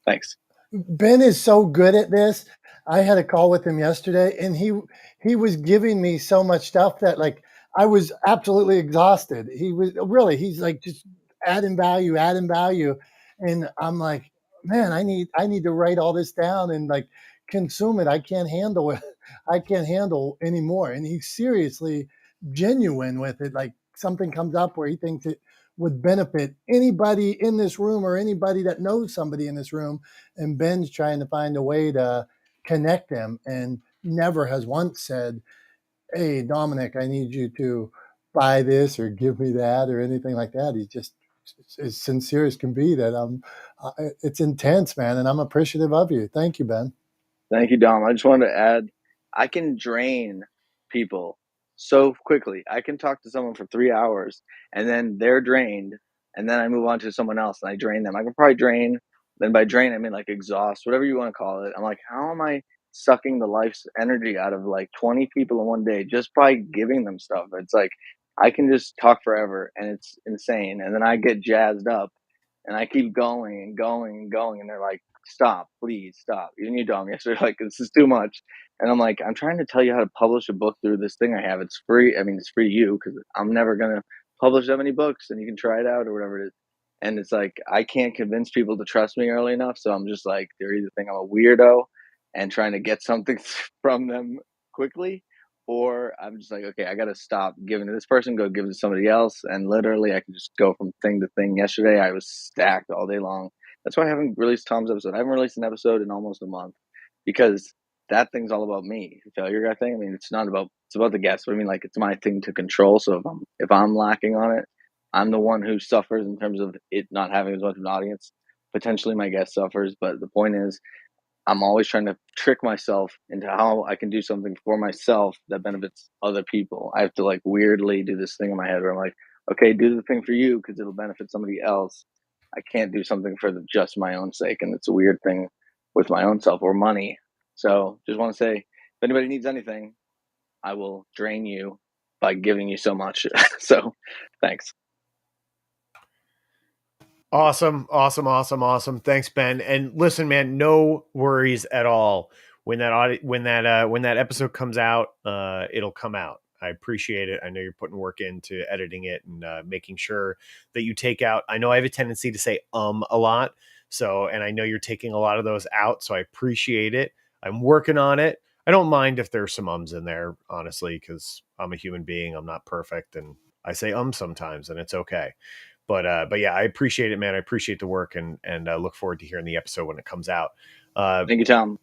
Thanks. Ben is so good at this. I had a call with him yesterday, and he was giving me so much stuff that like I was absolutely exhausted. He's like just adding value, and I'm like, man, I need to write all this down and like consume it. I can't handle it. I can't handle anymore. And he's seriously genuine with it. Like something comes up where he thinks it would benefit anybody in this room or anybody that knows somebody in this room. And Ben's trying to find a way to connect them and never has once said, hey, Dominick, I need you to buy this or give me that or anything like that. He's just as sincere as can be that it's intense, man. And I'm appreciative of you. Thank you, Ben. Thank you, Dom. I just wanted to add, I can drain people so quickly. I can talk to someone for 3 hours and then they're drained, and then I move on to someone else and I drain them. I can probably drain, then by drain, I mean like exhaust, whatever you want to call it. I'm like, how am I sucking the life's energy out of like 20 people in one day just by giving them stuff? It's like, I can just talk forever and it's insane. And then I get jazzed up and I keep going and going and going. And they're like, stop, please stop. Even you, Dom, yesterday, like, this is too much. And I'm like, I'm trying to tell you how to publish a book through this thing I have. It's free. I mean, it's free to you because I'm never going to publish that many books and you can try it out or whatever it is. And it's like, I can't convince people to trust me early enough. So I'm just like, they're either think I'm a weirdo and trying to get something from them quickly, or I'm just like, okay, I got to stop giving to this person, go give it to somebody else. And literally, I can just go from thing to thing. Yesterday, I was stacked all day long. That's why I haven't released Tom's episode. I haven't released an episode in almost a month because that thing's all about me. The failure guy thing. I mean, it's about the guest. But I mean, like, it's my thing to control. So if I'm lacking on it, I'm the one who suffers in terms of it not having as much of an audience. Potentially, my guest suffers. But the point is, I'm always trying to trick myself into how I can do something for myself that benefits other people. I have to like weirdly do this thing in my head where I'm like, okay, do the thing for you because it'll benefit somebody else. I can't do something for just my own sake. And it's a weird thing with my own self or money. So just want to say, if anybody needs anything, I will drain you by giving you so much. So thanks. Awesome. Thanks, Ben. And listen, man, no worries at all. When that episode comes out, it'll come out. I appreciate it. I know you're putting work into editing it and making sure that you take out. I know I have a tendency to say a lot. So, and I know you're taking a lot of those out. So I appreciate it. I'm working on it. I don't mind if there's some ums in there, honestly, because I'm a human being. I'm not perfect. And I say sometimes, and it's okay. But yeah, I appreciate it, man. I appreciate the work and look forward to hearing the episode when it comes out. Thank you, Tom.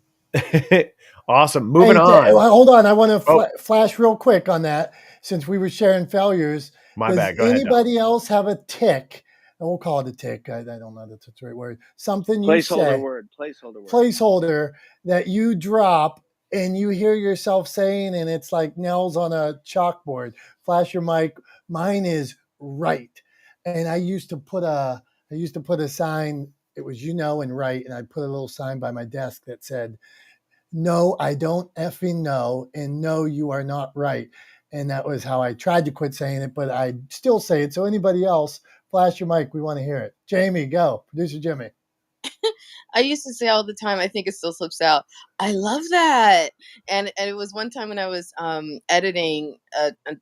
Awesome. Moving on. Hold on. I want to flash real quick on that since we were sharing failures. My bad. Go anybody else have a tick? And we'll call it a tick. I don't know that's the right word. Something you say. Placeholder that you drop and you hear yourself saying, and it's like nails on a chalkboard. Flash your mic. Mine is right. And I used to put a sign. It was and right, and I put a little sign by my desk that said, "No, I don't effing know," and "No, you are not right." And that was how I tried to quit saying it, but I still say it. So anybody else, flash your mic. We want to hear it. Jamie, go. Producer Jimmy. I used to say all the time, I think it still slips out, I love that. And it was one time when I was editing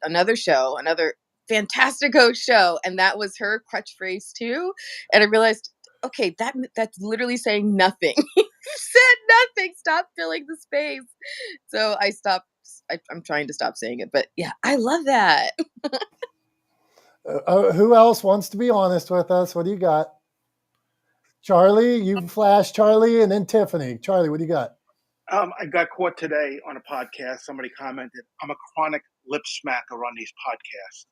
another Fantastico show, and that was her catchphrase too. And I realized, okay, that's literally saying nothing. You said nothing. Stop filling the space. So I stopped. I'm trying to stop saying it, but yeah, I love that. Who else wants to be honest with us? What do you got? Charlie, you flash Charlie, and then Tiffany. Charlie, what do you got? I got caught today on a podcast. Somebody commented, I'm a chronic lip smacker on these podcasts.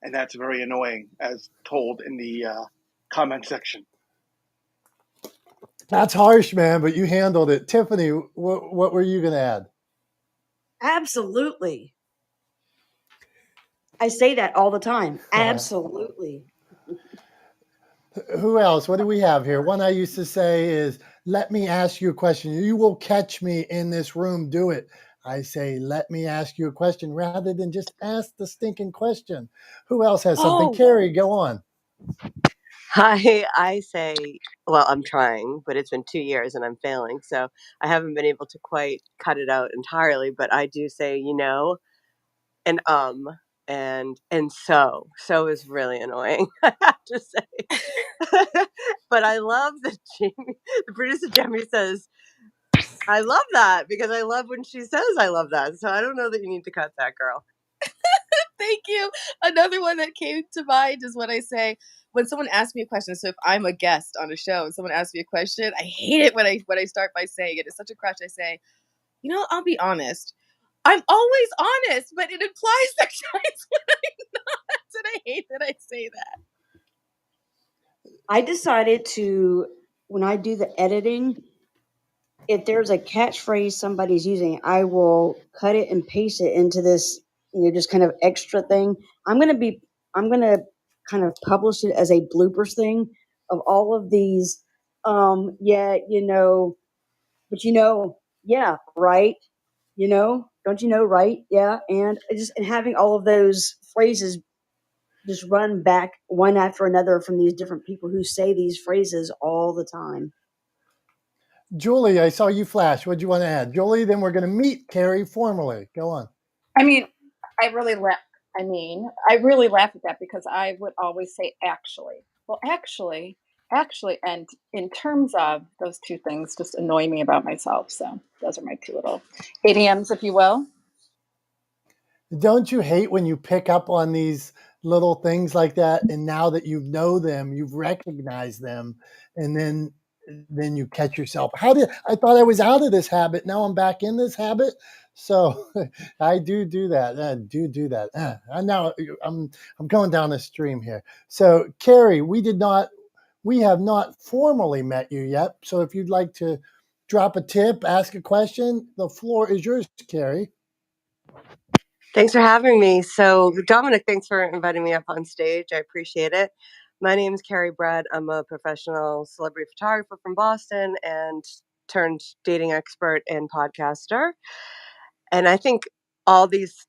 And that's very annoying, as told in the comment section. That's harsh, man, but you handled it. Tiffany, what were you going to add? Absolutely. I say that all the time. Absolutely. Who else? What do we have here? One I used to say is, let me ask you a question. You will catch me in this room. Do it. I say, let me ask you a question rather than just ask the stinking question. Who else has something? Carrie, go on. Hi, I say, well, I'm trying, but it's been 2 years and I'm failing. So I haven't been able to quite cut it out entirely, but I do say, and and so is really annoying, I have to say. But I love that Jamie, the producer Jamie, says, I love that, because I love when she says I love that. So I don't know that you need to cut that, girl. Thank you. Another one that came to mind is when I say, when someone asks me a question. So if I'm a guest on a show and someone asks me a question, I hate it when I start by saying it. It's such a crush. I say, I'll be honest. I'm always honest, but it implies that times when I'm not, and I hate that I say that. I decided to, when I do the editing, if there's a catchphrase somebody's using, I will cut it and paste it into this, just kind of extra thing. I'm gonna kind of publish it as a bloopers thing of all of these. Yeah, but yeah, right. Don't you know, right? Yeah, and having all of those phrases just run back one after another from these different people who say these phrases all the time. Julie, I saw you flash. What do you want to add? Julie, then we're going to meet Carrie formally. Go on. I mean, I really laugh at that because I would always say actually. Well, actually, and in terms of those two things just annoy me about myself. So those are my two little idioms, if you will. Don't you hate when you pick up on these little things like that, and now that you know them, you've recognized them, and then you catch yourself, I thought I was out of this habit, now I'm back in this habit. So I do that. Do that. I'm going down the stream here. So Carrie, we have not formally met you yet. So if you'd like to drop a tip, ask a question, the floor is yours, Carrie. Thanks for having me. So, Dominick, thanks for inviting me up on stage. I appreciate it. My name is Carrie Brett. I'm a professional celebrity photographer from Boston and turned dating expert and podcaster. And I think all these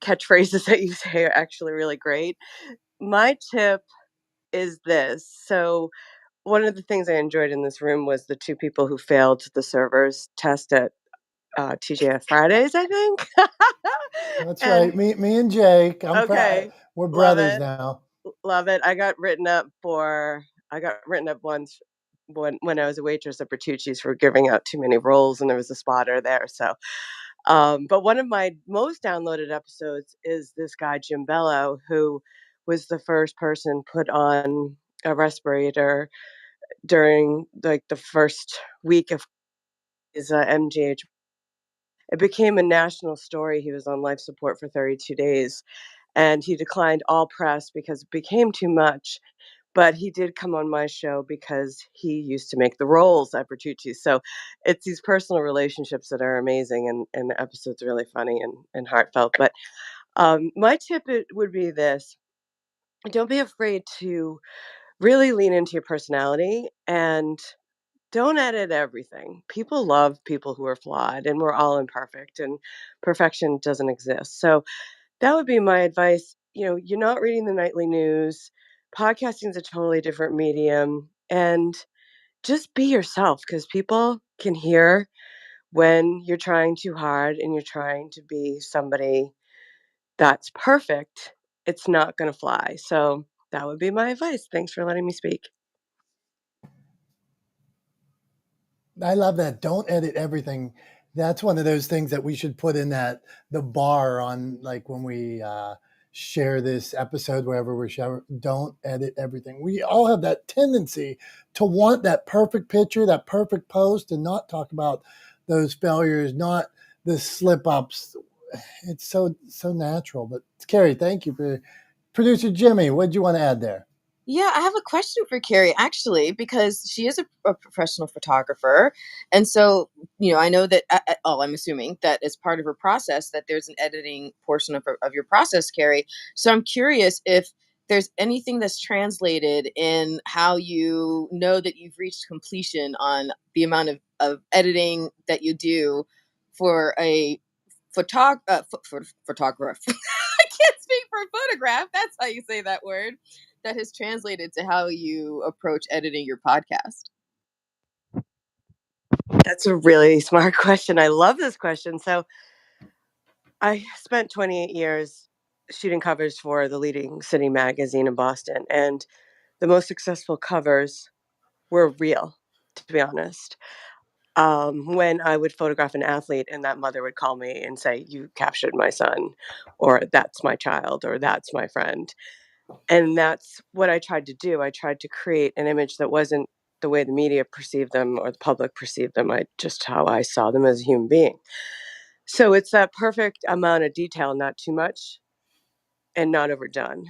catchphrases that you say are actually really great. My tip is this. So, one of the things I enjoyed in this room was the two people who failed the servers test at TGF Fridays, I think. That's right. Me and Jake. Okay. We're Love brothers it. now. Love it. I got written up once when I was a waitress at Bertucci's for giving out too many rolls, and there was a spotter there. So, but one of my most downloaded episodes is this guy Jim Bello, who was the first person put on a respirator during like the first week of his MGH. It became a national story. He was on life support for 32 days, and he declined all press because it became too much. But he did come on my show because he used to make the rolls at Bertucci. So it's these personal relationships that are amazing, and the episode's really funny and heartfelt. But my tip would be this. Don't be afraid to really lean into your personality and don't edit everything. People love people who are flawed, and we're all imperfect, and perfection doesn't exist. So that would be my advice. You're not reading the nightly news. Podcasting is a totally different medium, and just be yourself, because people can hear when you're trying too hard and you're trying to be somebody that's perfect. It's not going to fly. So that would be my advice. Thanks for letting me speak. I love that. Don't edit everything. That's one of those things that we should put in the bar on, like when we share this episode, wherever we're sharing. Don't edit everything. We all have that tendency to want that perfect picture, that perfect post, and not talk about those failures, not the slip ups. It's so natural. But Carrie, thank you for producer Jimmy. What do you want to add there? Yeah, I have a question for Carrie, actually, because she is a professional photographer. And so, I know that, I'm assuming that as part of her process, that there's an editing portion of your process, Carrie. So I'm curious if there's anything that's translated in how you know that you've reached completion on the amount of editing that you do for a photographer. I can't speak for a photograph. That's how you say that word. That has translated to how you approach editing your podcast. That's a really smart question. I love this question. So I spent 28 years shooting covers for the leading city magazine in Boston. And the most successful covers were real, to be honest. When I would photograph an athlete and that mother would call me and say, "You captured my son," or "That's my child," or "That's my friend." And that's what I tried to do. I tried to create an image that wasn't the way the media perceived them or the public perceived them. Just how I saw them as a human being. So it's that perfect amount of detail, not too much and not overdone.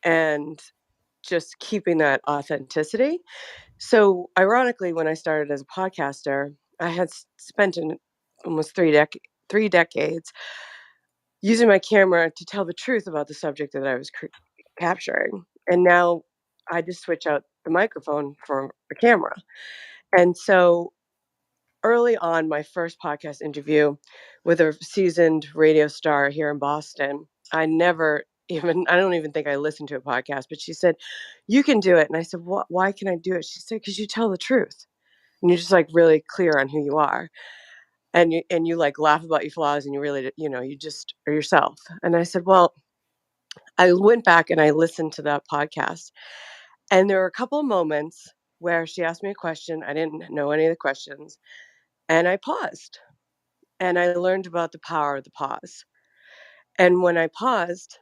And just keeping that authenticity. So ironically, when I started as a podcaster, I had spent almost three decades using my camera to tell the truth about the subject that I was capturing. And now I just switch out the microphone for a camera. And so early on, my first podcast interview with a seasoned radio star here in Boston, I don't even think I listened to a podcast, but she said, "You can do it." And I said, "Why can I do it?" She said, "Because you tell the truth and you're just like really clear on who you are. And you like laugh about your flaws and you really, you just are yourself." And I said, well, I went back and I listened to that podcast. And there were a couple of moments where she asked me a question. I didn't know any of the questions. And I paused and I learned about the power of the pause. And when I paused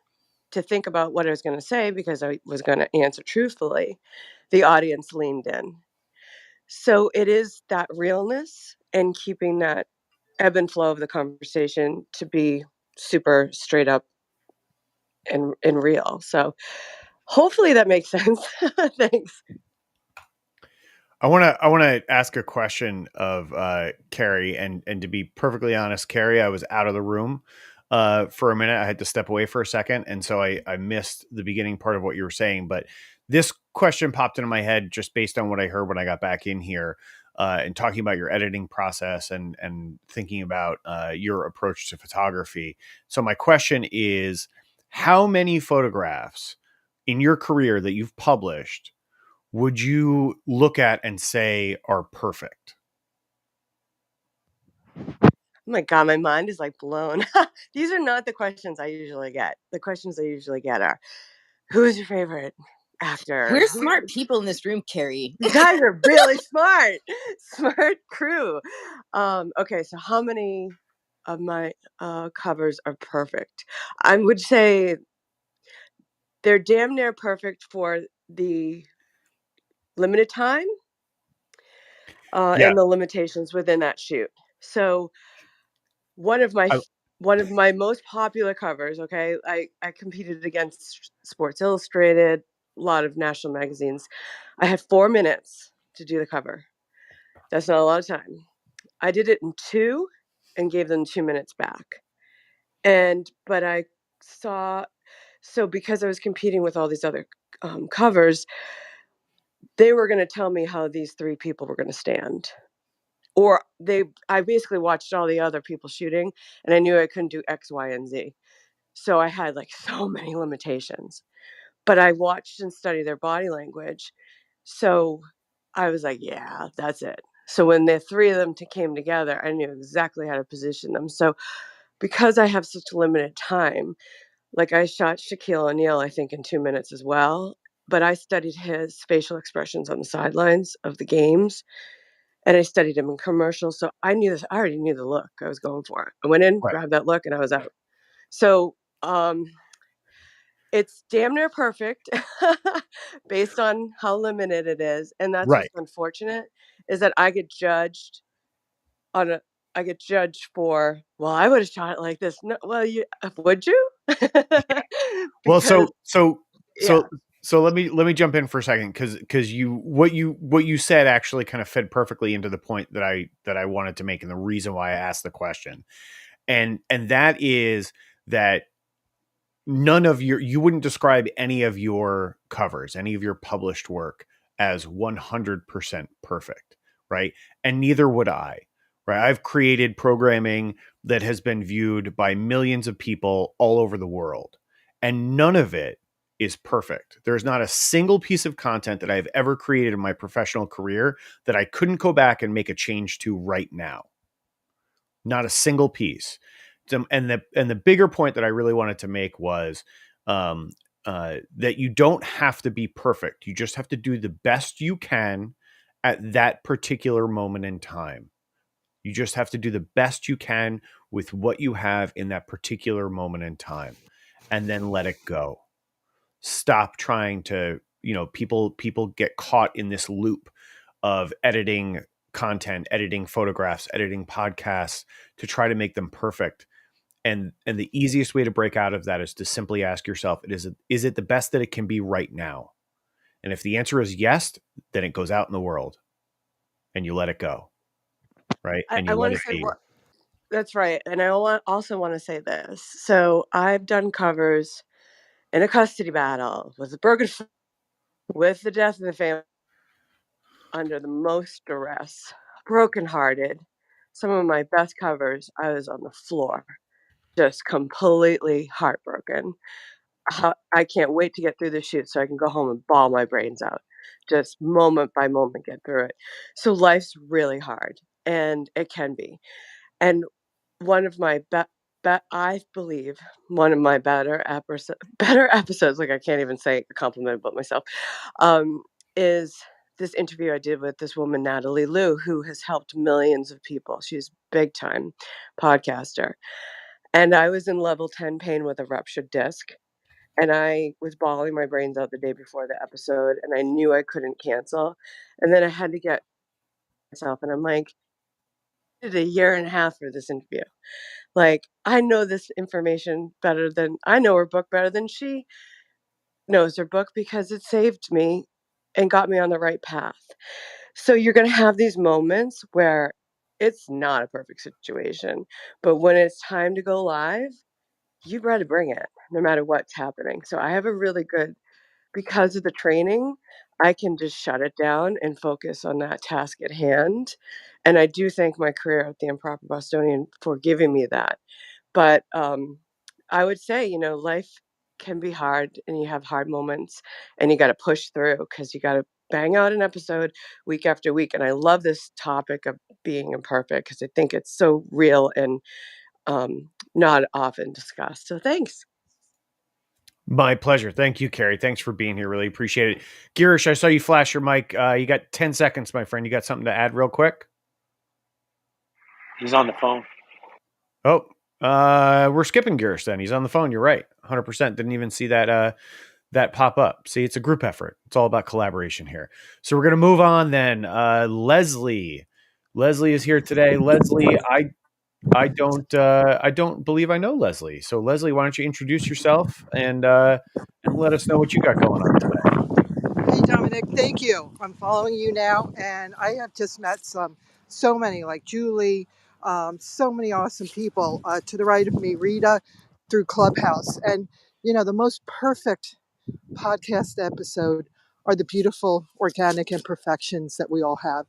to think about what I was going to say, because I was going to answer truthfully, the audience leaned in. So it is that realness and keeping that ebb and flow of the conversation to be super straight up and real. So hopefully that makes sense. Thanks. I want to ask a question of Carrie, and to be perfectly honest, Carrie, I was out of the room for a minute. I had to step away for a second, and so I missed the beginning part of what you were saying. But this question popped into my head just based on what I heard when I got back in here, and talking about your editing process and thinking about your approach to photography. So my question is, how many photographs in your career that you've published would you look at and say are perfect? Oh my God, my mind is like blown. These are not the questions I usually get. The questions I usually get are, who is your favorite actor? We're smart people in this room, Carrie. You guys are really smart. Smart crew. Okay, so how many of my covers are perfect? I would say they're damn near perfect for the limited time Yeah. and the limitations within that shoot. So one of my most popular covers, okay, I competed against Sports Illustrated, a lot of national magazines. I had 4 minutes to do the cover. That's not a lot of time. I did it in 2 and gave them 2 minutes back. But I saw, so because I was competing with all these other covers, they were going to tell me how these 3 people were going to stand. Or I basically watched all the other people shooting and I knew I couldn't do X, Y, and Z. So I had like so many limitations. But I watched and studied their body language. So I was like, yeah, that's it. So when the 3 of them came together, I knew exactly how to position them. So because I have such limited time, like I shot Shaquille O'Neal, I think in 2 minutes as well. But I studied his facial expressions on the sidelines of the games. And I studied him in commercials. So I already knew the look I was going for. I went in, Right. grabbed that look, and I was out. So it's damn near perfect based on how limited it is. And that's Right. what's unfortunate is that I get judged for, well, I would have shot it like this. No, well, would you? Well, Because yeah. so let me jump in for a second because what you said actually kind of fed perfectly into the point that I wanted to make, and the reason why I asked the question, and that is that you wouldn't describe any of your covers, any of your published work as 100% perfect, right? And neither would I, right? I've created programming that has been viewed by millions of people all over the world, and none of it is perfect. There's not a single piece of content that I've ever created in my professional career that I couldn't go back and make a change to right now. Not a single piece. and the bigger point that I really wanted to make was that you don't have to be perfect. You just have to do the best you can at that particular moment in time. You just have to do the best you can with what you have in that particular moment in time, and then let it go. Stop trying to, people get caught in this loop of editing content, editing photographs, editing podcasts to try to make them perfect. And the easiest way to break out of that is to simply ask yourself, is it the best that it can be right now? And if the answer is yes, then it goes out in the world and you let it go. Right. And I you let want to it say be. what that's right. And I also want to say this. So I've done covers in a custody battle with a broken with the death in the family, under the most duress, brokenhearted. Some of my best covers, I was on the floor, just completely heartbroken. I can't wait to get through the shoot so I can go home and bawl my brains out, just moment by moment get through it. So life's really hard, and it can be. And one of my I believe one of my better episodes, like I can't even say a compliment about myself, is this interview I did with this woman, Natalie Liu, who has helped millions of people. She's big time podcaster. And I was in level 10 pain with a ruptured disc. And I was bawling my brains out the day before the episode, and I knew I couldn't cancel. And then I had to get myself, and I'm like, I did a year and a half for this interview. Like, I know this information better than I know her book better than she knows her book, because it saved me and got me on the right path. So you're going to have these moments where it's not a perfect situation, but when it's time to go live, you got to bring it no matter what's happening. So I have a really good, because of the training, I can just shut it down and focus on that task at hand. And I do thank my career at the Improper Bostonian for giving me that. But I would say, life can be hard, and you have hard moments, and you got to push through, because you got to bang out an episode week after week. And I love this topic of being imperfect, because I think it's so real and not often discussed. So thanks. My pleasure. Thank you, Carrie. Thanks for being here. Really appreciate it. Girish, I saw you flash your mic. You got 10 seconds, my friend. You got something to add real quick? He's on the phone. Oh, we're skipping Girish then. He's on the phone. You're right. 100%. Didn't even see that pop up. See, it's a group effort. It's all about collaboration here. So we're going to move on then. Leslie is here today. Leslie, I don't believe I know Leslie. So Leslie, why don't you introduce yourself and let us know what you got going on today. Hey, Dominic, thank you. I'm following you now, and I have just met so many, like Julie, so many awesome people. To the right of me, Rita, through Clubhouse. And, the most perfect podcast episode are the beautiful organic imperfections that we all have,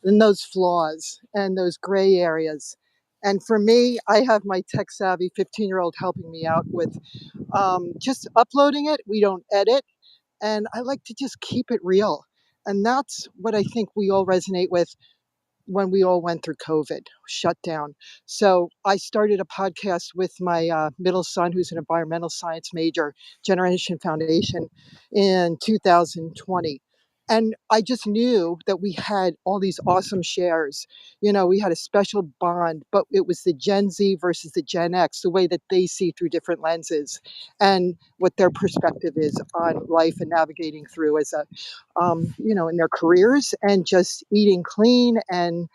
and those flaws and those gray areas. And for me, I have my tech savvy 15-year-old helping me out with just uploading it. We don't edit. And I like to just keep it real. And that's what I think we all resonate with when we all went through COVID, shut down. So I started a podcast with my middle son, who's an environmental science major, Generation Foundation, in 2020. And I just knew that we had all these awesome shares. We had a special bond, but it was the Gen Z versus the Gen X, the way that they see through different lenses and what their perspective is on life and navigating through as in their careers and just eating clean. And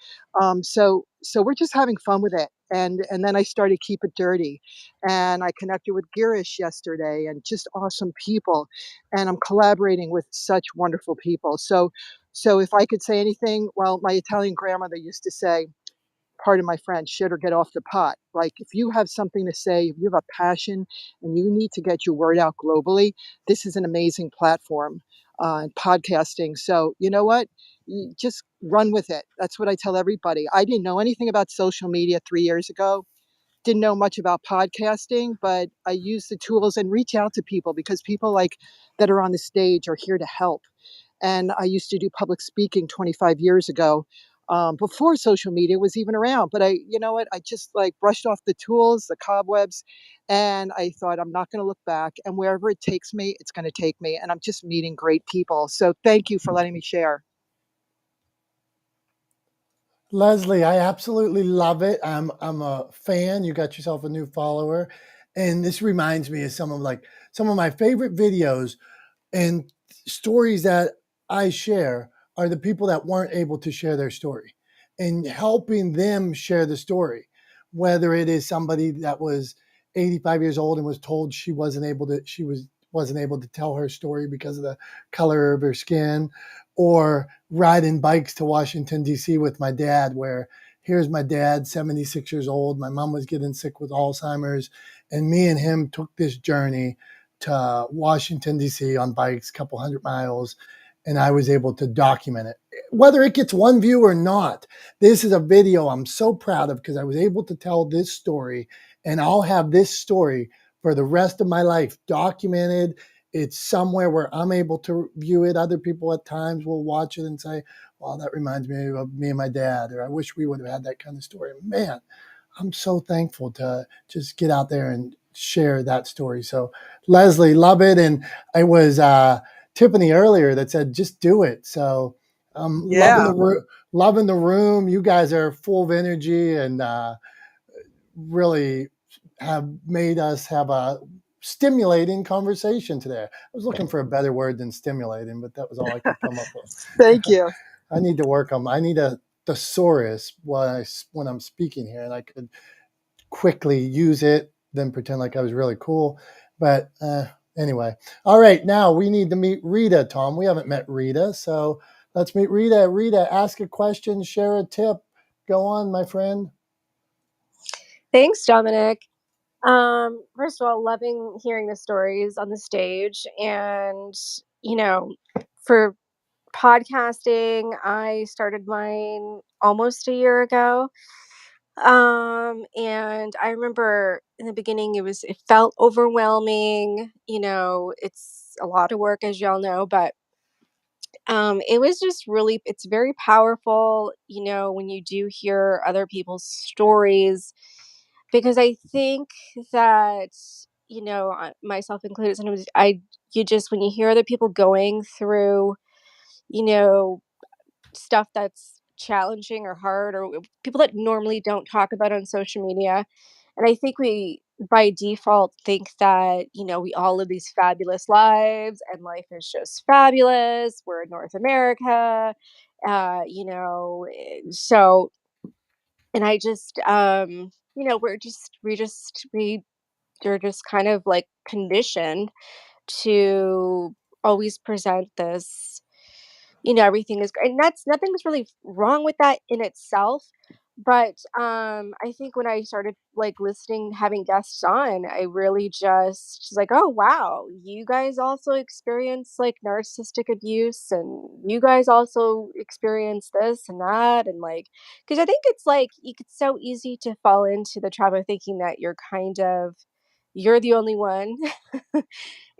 so we're just having fun with it. And then I started Keep It Dirty, and I connected with Girish yesterday, and just awesome people. And I'm collaborating with such wonderful people. So if I could say anything, well, my Italian grandmother used to say, pardon my French, shit or get off the pot. Like, if you have something to say, if you have a passion and you need to get your word out globally, this is an amazing platform, podcasting. So you know what? You just run with it. That's what I tell everybody. I didn't know anything about social media 3 years ago. Didn't know much about podcasting, but I use the tools and reach out to people, because people like that are on the stage are here to help. And I used to do public speaking 25 years ago. before social media was even around. But you know what? I just like brushed off the tools, the cobwebs, and I thought I'm not going to look back. And wherever it takes me, it's going to take me. And I'm just meeting great people. So thank you for letting me share. Leslie, I absolutely love it. I'm a fan. You got yourself a new follower. And this reminds me of some of my favorite videos and stories that I share are the people that weren't able to share their story and helping them share the story, whether it is somebody that was 85 years old and was told wasn't able to tell her story because of the color of her skin, or riding bikes to Washington, D.C. with my dad, where here's my dad, 76 years old. My mom was getting sick with Alzheimer's, and me and him took this journey to Washington, D.C. on bikes, a couple hundred miles, and I was able to document it. Whether it gets one view or not, this is a video I'm so proud of because I was able to tell this story, and I'll have this story for the rest of my life documented. It's somewhere where I'm able to view it. Other people at times will watch it and say, well, that reminds me of me and my dad, or I wish we would have had that kind of story. Man, I'm so thankful to just get out there and share that story. So Leslie, love it. And I was Tiffany earlier that said, just do it. So I'm Yeah. loving the room. You guys are full of energy and really have made us have a stimulating conversation today. I was looking for a better word than stimulating, but that was all I could come up with. Thank you. I need to work on. I need a thesaurus when I'm speaking here, and I could quickly use it, then pretend like I was really cool. But anyway, all right. Now we need to meet Rita. Tom, we haven't met Rita, so let's meet Rita. Rita, ask a question, share a tip. Go on, my friend. Thanks, Dominic. First of all, loving hearing the stories on the stage. And, for podcasting, I started mine almost a year ago. And I remember in the beginning it felt overwhelming. It's a lot of work, as y'all know, but it was just it's very powerful, when you do hear other people's stories, because I think that, myself included, sometimes you just, when you hear other people going through, you know, stuff that's challenging or hard, or people that normally don't talk about on social media. And I think we, by default, think that, we all live these fabulous lives and life is just fabulous. We're in North America, so, and I just, we're just kind of like conditioned to always present this, everything is great. And nothing's really wrong with that in itself. But I think when I started like listening, having guests on, I really just was like, oh wow, you guys also experience like narcissistic abuse, and you guys also experience this and that, and like, because I think it's like it's so easy to fall into the trap of thinking that you're the only one.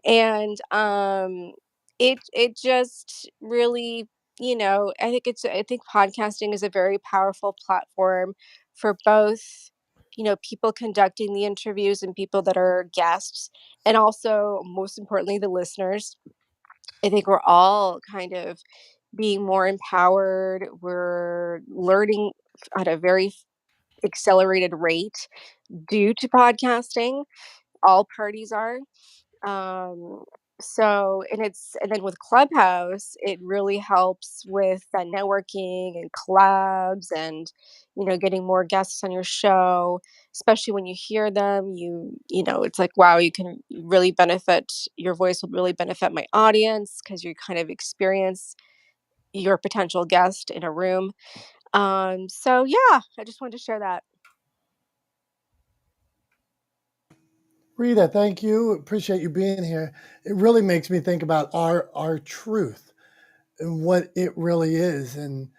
And it just really, I think podcasting is a very powerful platform for both, people conducting the interviews and people that are guests, and also most importantly the listeners. I think we're all kind of being more empowered. We're learning at a very accelerated rate due to podcasting. All parties are. Um, and then with Clubhouse, it really helps with that networking and collabs, and, getting more guests on your show, especially when you hear them, it's like, wow, you can really benefit, your voice will really benefit my audience because you kind of experience your potential guest in a room. So yeah, I just wanted to share that. Rita, thank you. Appreciate you being here. It really makes me think about our truth and what it really is, and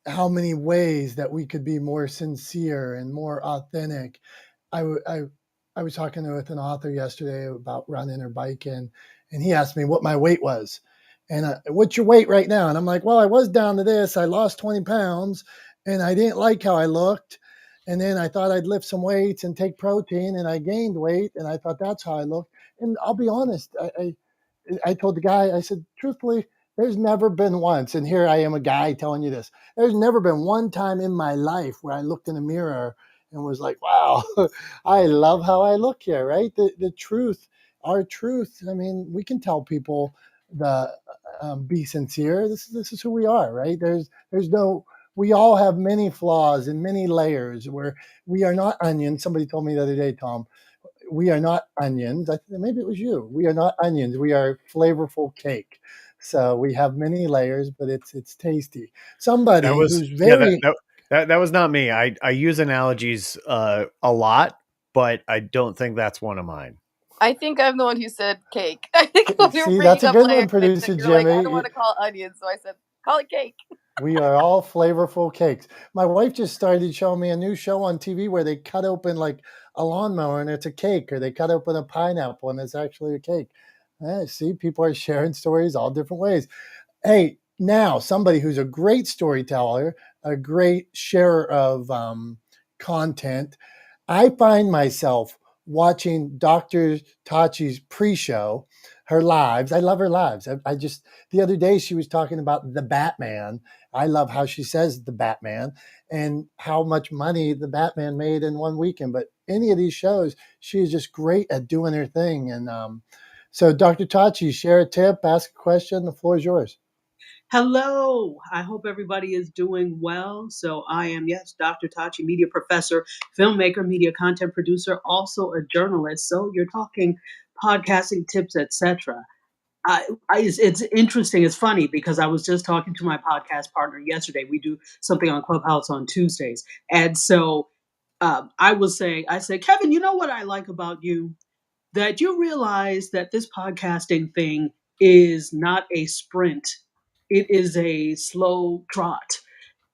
how many ways that we could be more sincere and more authentic. I was talking with an author yesterday about running or biking, and he asked me what my weight was. And what's your weight right now? And I'm like, well, I was down to this. I lost 20 pounds. and I didn't like how I looked. And then I thought I'd lift some weights and take protein, and I gained weight, and I thought that's how I looked. And I'll be honest, I told the guy, I said, truthfully, there's never been once, and here I am, a guy telling you this. There's never been one time in my life where I looked in the mirror and was like, wow, I love how I look here, right? The truth, our truth. I mean, we can tell people the be sincere. This is who we are, right? There's no. We all have many flaws and many layers. Where we are not onions. Somebody told me the other day, Tom, we are not onions. Maybe it was you. We are not onions. We are flavorful cake. So we have many layers, but it's tasty. That Somebody was who's yeah. very That was not me. I use analogies a lot, but I don't think that's one of mine. I think I'm the one who said cake. I think when we were see. bringing That's a up good one, layers, and producer you're like, I don't Jimmy. want to call it onions, so I said, call it cake. We are all flavorful cakes. My wife just started showing me a new show on TV where they cut open like a lawnmower and it's a cake, or they cut open a pineapple and it's actually a cake. See, people are sharing stories all different ways. Hey, now somebody who's a great storyteller, a great sharer of content. I find myself watching Dr. Tachi's pre-show, her lives. I love her lives. I just, the other day she was talking about the Batman. I love how she says the Batman and how much money the Batman made in one weekend. But any of these shows, she is just great at doing her thing. And so, Dr. Tachi, share a tip, ask a question. The floor is yours. Hello. I hope everybody is doing well. So I am, yes, Dr. Tachi, media professor, filmmaker, media content producer, also a journalist. So you're talking podcasting tips, etc. It's interesting. It's funny because I was just talking to my podcast partner yesterday. We do something on Clubhouse on Tuesdays. And so I said, Kevin, you know what I like about you? That you realize that this podcasting thing is not a sprint, it is a slow trot.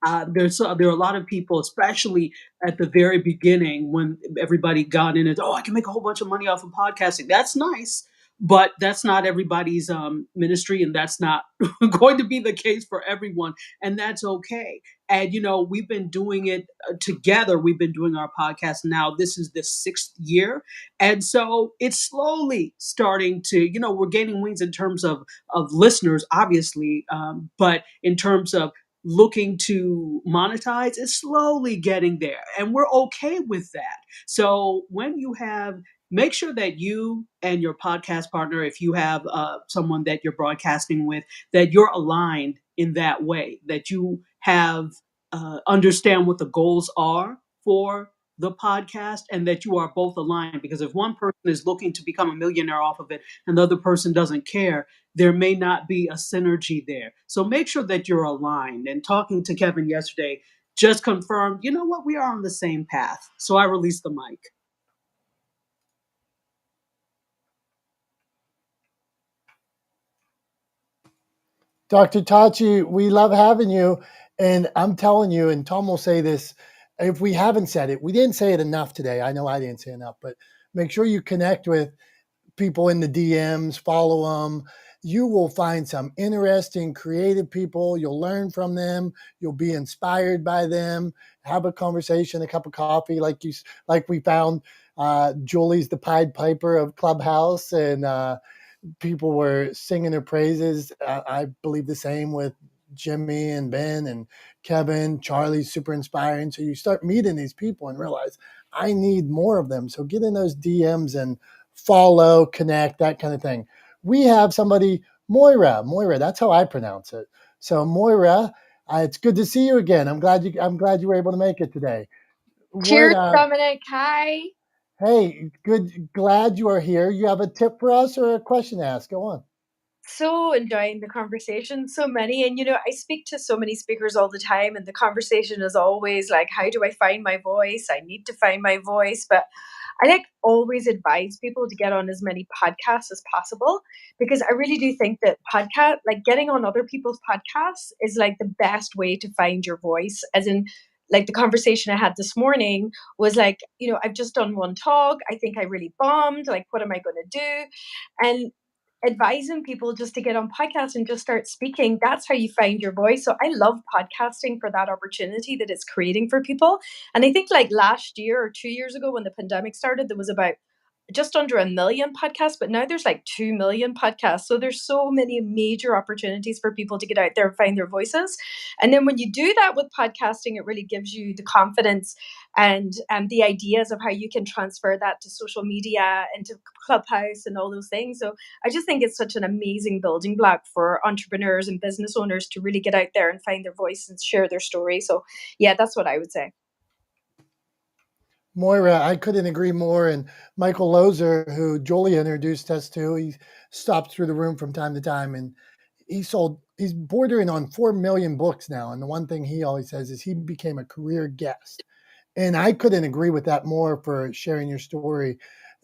There are a lot of people, especially at the very beginning when everybody got in it. Oh, I can make a whole bunch of money off of podcasting. That's nice, but that's not everybody's ministry, and that's not going to be the case for everyone, and that's okay. And we've been doing it together. We've been doing our podcast now. This is the 6th year, and so it's slowly starting to. We're gaining wings in terms of listeners, obviously, but in terms of looking to monetize is slowly getting there, and we're okay with that. So when you have, make sure that you and your podcast partner, if you have someone that you're broadcasting with, that you're aligned in that way, that you have understand what the goals are for the podcast, and that you are both aligned. Because if one person is looking to become a millionaire off of it and the other person doesn't care, there may not be a synergy there. So make sure that you're aligned. And talking to Kevin yesterday just confirmed, you know what, we are on the same path. So I released the mic. Dr. Tachi, we love having you. And I'm telling you, and Tom will say this, if we haven't said it, we didn't say it enough today. I know I didn't say enough, but make sure you connect with people in the DMs, follow them. You will find some interesting, creative people. You'll learn from them. You'll be inspired by them. Have a conversation, a cup of coffee, like we found. Julie's the Pied Piper of Clubhouse, and people were singing their praises. I believe the same with Jimmy and Ben and Kevin. Charlie's super inspiring. So you start meeting these people and realize I need more of them. So get in those DMs and follow, connect, that kind of thing. We have somebody, Moira, that's how I pronounce it. So Moira, it's good to see you again. I'm glad you were able to make it today. Cheers, What Dominic. Hi. Hey, good, glad you are here. You have a tip for us or a question to ask? Go on. So enjoying the conversation. So many. And, I speak to so many speakers all the time, and the conversation is always like, how do I find my voice? I need to find my voice. But I always advise people to get on as many podcasts as possible, because I really do think that getting on other people's podcasts is like the best way to find your voice. As in, like the conversation I had this morning was like, I've just done one talk. I think I really bombed. Like, what am I going to do? And advising people just to get on podcasts and just start speaking. That's how you find your voice. So I love podcasting for that opportunity that it's creating for people. And I think like last year or 2 years ago when the pandemic started, there was about just under 1 million podcasts, but now there's like 2 million podcasts. So there's so many major opportunities for people to get out there and find their voices. And then when you do that with podcasting, it really gives you the confidence and the ideas of how you can transfer that to social media and to Clubhouse and all those things. So I just think it's such an amazing building block for entrepreneurs and business owners to really get out there and find their voice and share their story. So yeah, that's what I would say. Moira, I couldn't agree more. And Michael Lozer, who Julie introduced us to, he stopped through the room from time to time, and he's bordering on 4 million books now. And the one thing he always says is he became a career guest. And I couldn't agree with that more for sharing your story.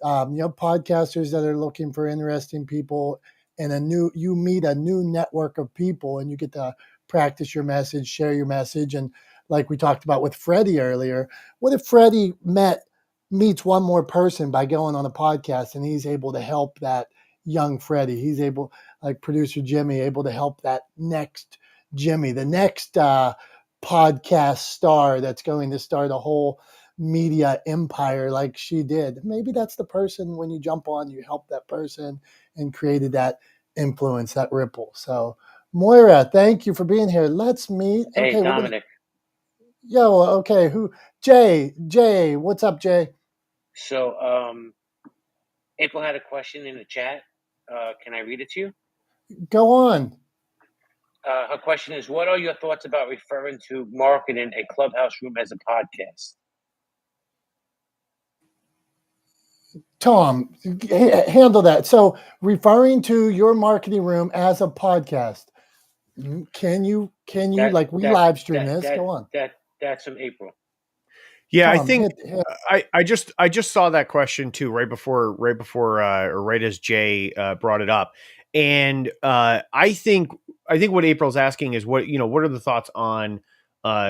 Podcasters that are looking for interesting people, and you meet a new network of people, and you get to practice your message, share your message. And like we talked about with Freddie earlier, what if Freddie meets one more person by going on a podcast, and he's able to help that young Freddie? He's able, like producer Jimmy, able to help that next Jimmy, the next podcast star that's going to start a whole media empire like she did. Maybe that's the person, when you jump on, you help that person and created that influence, that ripple. So Moira, thank you for being here. Let's meet. Hey, Okay, Dominick. Okay, Jay, what's up, Jay? So April had a question in the chat. Can I read it to you? Go on. Her question is, what are your thoughts about referring to marketing a Clubhouse room as a podcast? Tom, handle that. So referring to your marketing room as a podcast, can you live stream this? Go on. That's from April. Yeah, Tom, I think I just saw that question too, right as Jay brought it up. And I think what April's asking is what are the thoughts on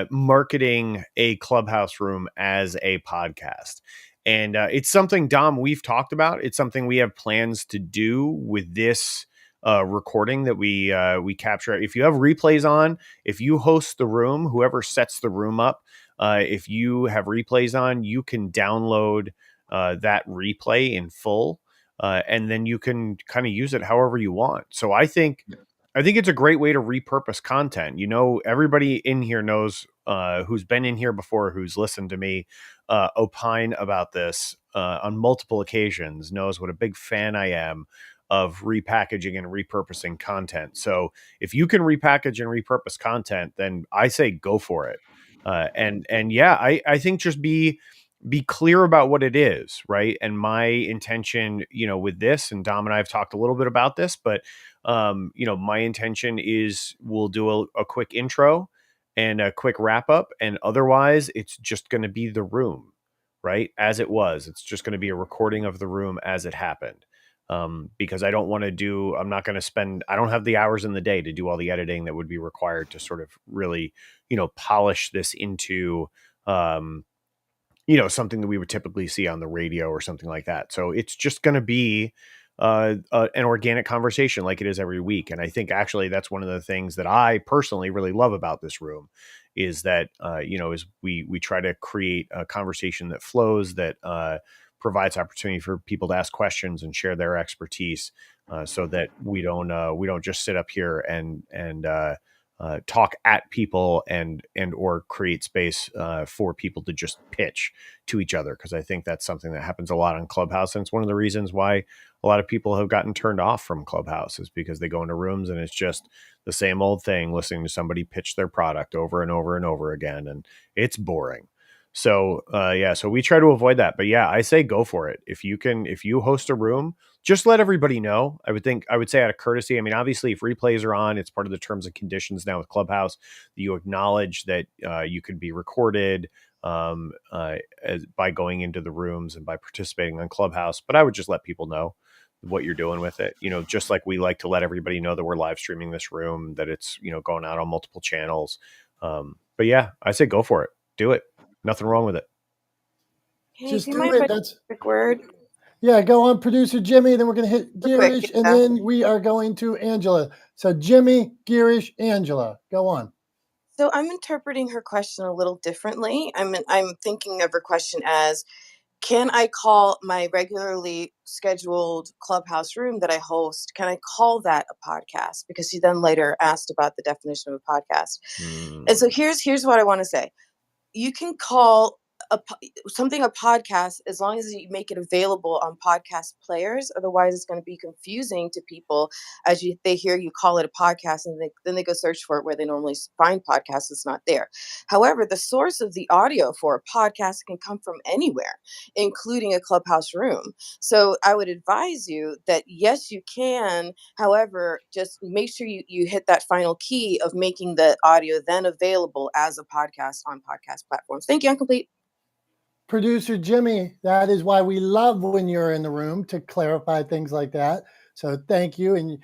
marketing a Clubhouse room as a podcast? And it's something, Dom, we've talked about. It's something we have plans to do with this recording that we capture. If you have replays on, if you host the room, whoever sets the room up, if you have replays on, you can download that replay in full, and then you can kind of use it however you want. So I think it's a great way to repurpose content. Everybody in here knows, who's been in here before, who's listened to me opine about this on multiple occasions, knows what a big fan I am of repackaging and repurposing content. So if you can repackage and repurpose content, then I say go for it. And yeah, I think just be clear about what it is, right? And my intention, with this, and Dom and I have talked a little bit about this, but my intention is we'll do a quick intro and a quick wrap up, and otherwise it's just going to be the room, right? As it was. It's just going to be a recording of the room as it happened. Because I don't have the hours in the day to do all the editing that would be required to sort of really, polish this into, something that we would typically see on the radio or something like that. So it's just going to be an organic conversation like it is every week. And I think actually that's one of the things that I personally really love about this room is that, is we try to create a conversation that flows, that provides opportunity for people to ask questions and share their expertise, so that we don't just sit up here and talk at people and or create space for people to just pitch to each other. Because I think that's something that happens a lot on Clubhouse, and it's one of the reasons why a lot of people have gotten turned off from Clubhouse, is because they go into rooms and it's just the same old thing, listening to somebody pitch their product over and over and over again, and it's boring. So so we try to avoid that. But yeah, I say go for it. If you host a room, just let everybody know. I would say out of courtesy. I mean, obviously, if replays are on, it's part of the terms and conditions now with Clubhouse that you acknowledge that you could be recorded by going into the rooms and by participating on Clubhouse. But I would just let people know what you're doing with it. Just like we like to let everybody know that we're live streaming this room, that it's going out on multiple channels. But yeah, I say go for it. Do it. Nothing wrong with it. Hey, Just do you do mind it. if I That's quick word? Yeah, go on, producer Jimmy. Then we're going to hit Real quick, Girish, and yeah. then we are going to Angela. So Jimmy, Girish, Angela, go on. So I'm interpreting her question a little differently. I'm thinking of her question as, can I call my regularly scheduled Clubhouse room that I host, can I call that a podcast? Because she then later asked about the definition of a podcast. And so here's what I want to say. You can call something a podcast as long as you make it available on podcast players. Otherwise, it's going to be confusing to people as they hear you call it a podcast, and then they go search for it where they normally find podcasts. It's not there. However, the source of the audio for a podcast can come from anywhere, including a Clubhouse room. So I would advise you that yes, you can. However, just make sure you hit that final key of making the audio then available as a podcast on podcast platforms. Thank you. I'm complete. Producer Jimmy, that is why we love when you're in the room, to clarify things like that. So thank you. And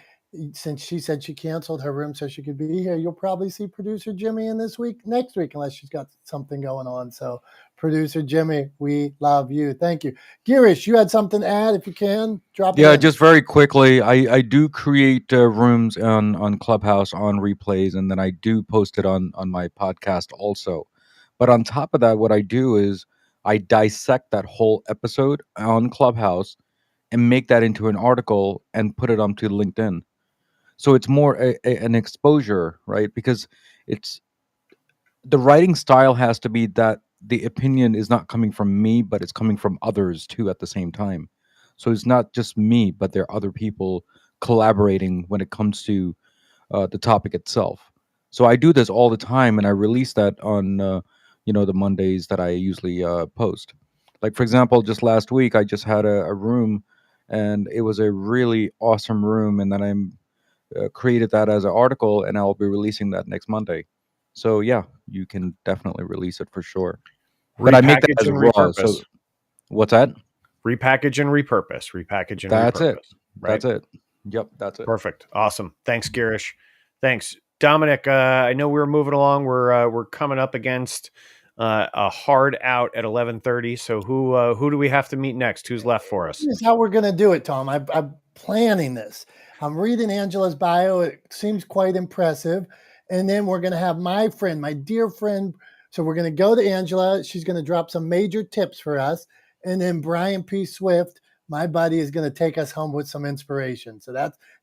since she said she canceled her room so she could be here, you'll probably see producer Jimmy in next week, unless she's got something going on. So producer Jimmy, we love you. Thank you. Girish, you had something to add? If you can, drop it Yeah, in. just very quickly, I do create rooms on Clubhouse on replays, and then I do post it on my podcast also. But on top of that, what I do is I dissect that whole episode on Clubhouse and make that into an article and put it onto LinkedIn. So it's more an exposure, right? Because it's the writing style has to be that the opinion is not coming from me, but it's coming from others too at the same time. So it's not just me, but there are other people collaborating when it comes to the topic itself. So I do this all the time, and I release that on the Mondays that I usually post. Like for example, just last week I just had a room, and it was a really awesome room, and then I'm created that as an article, and I'll be releasing that next Monday. So yeah, you can definitely release it for sure. But I make that Repackage as and raw. repurpose. So what's that? Repackage and repurpose. Repackage and That's repurpose. it. Right? That's it. Yep, that's it. Perfect. Awesome. Thanks, Girish. Thanks, Dominick. I know we're moving along. We're coming up against a hard out at 11:30. So who do we have to meet next? Who's left for us? Here's how we're going to do it, Tom. I'm planning this. I'm reading Angela's bio. It seems quite impressive. And then we're going to have my friend, my dear friend. So we're going to go to Angela. She's going to drop some major tips for us. And then Brian P. Swift, my buddy, is going to take us home with some inspiration. So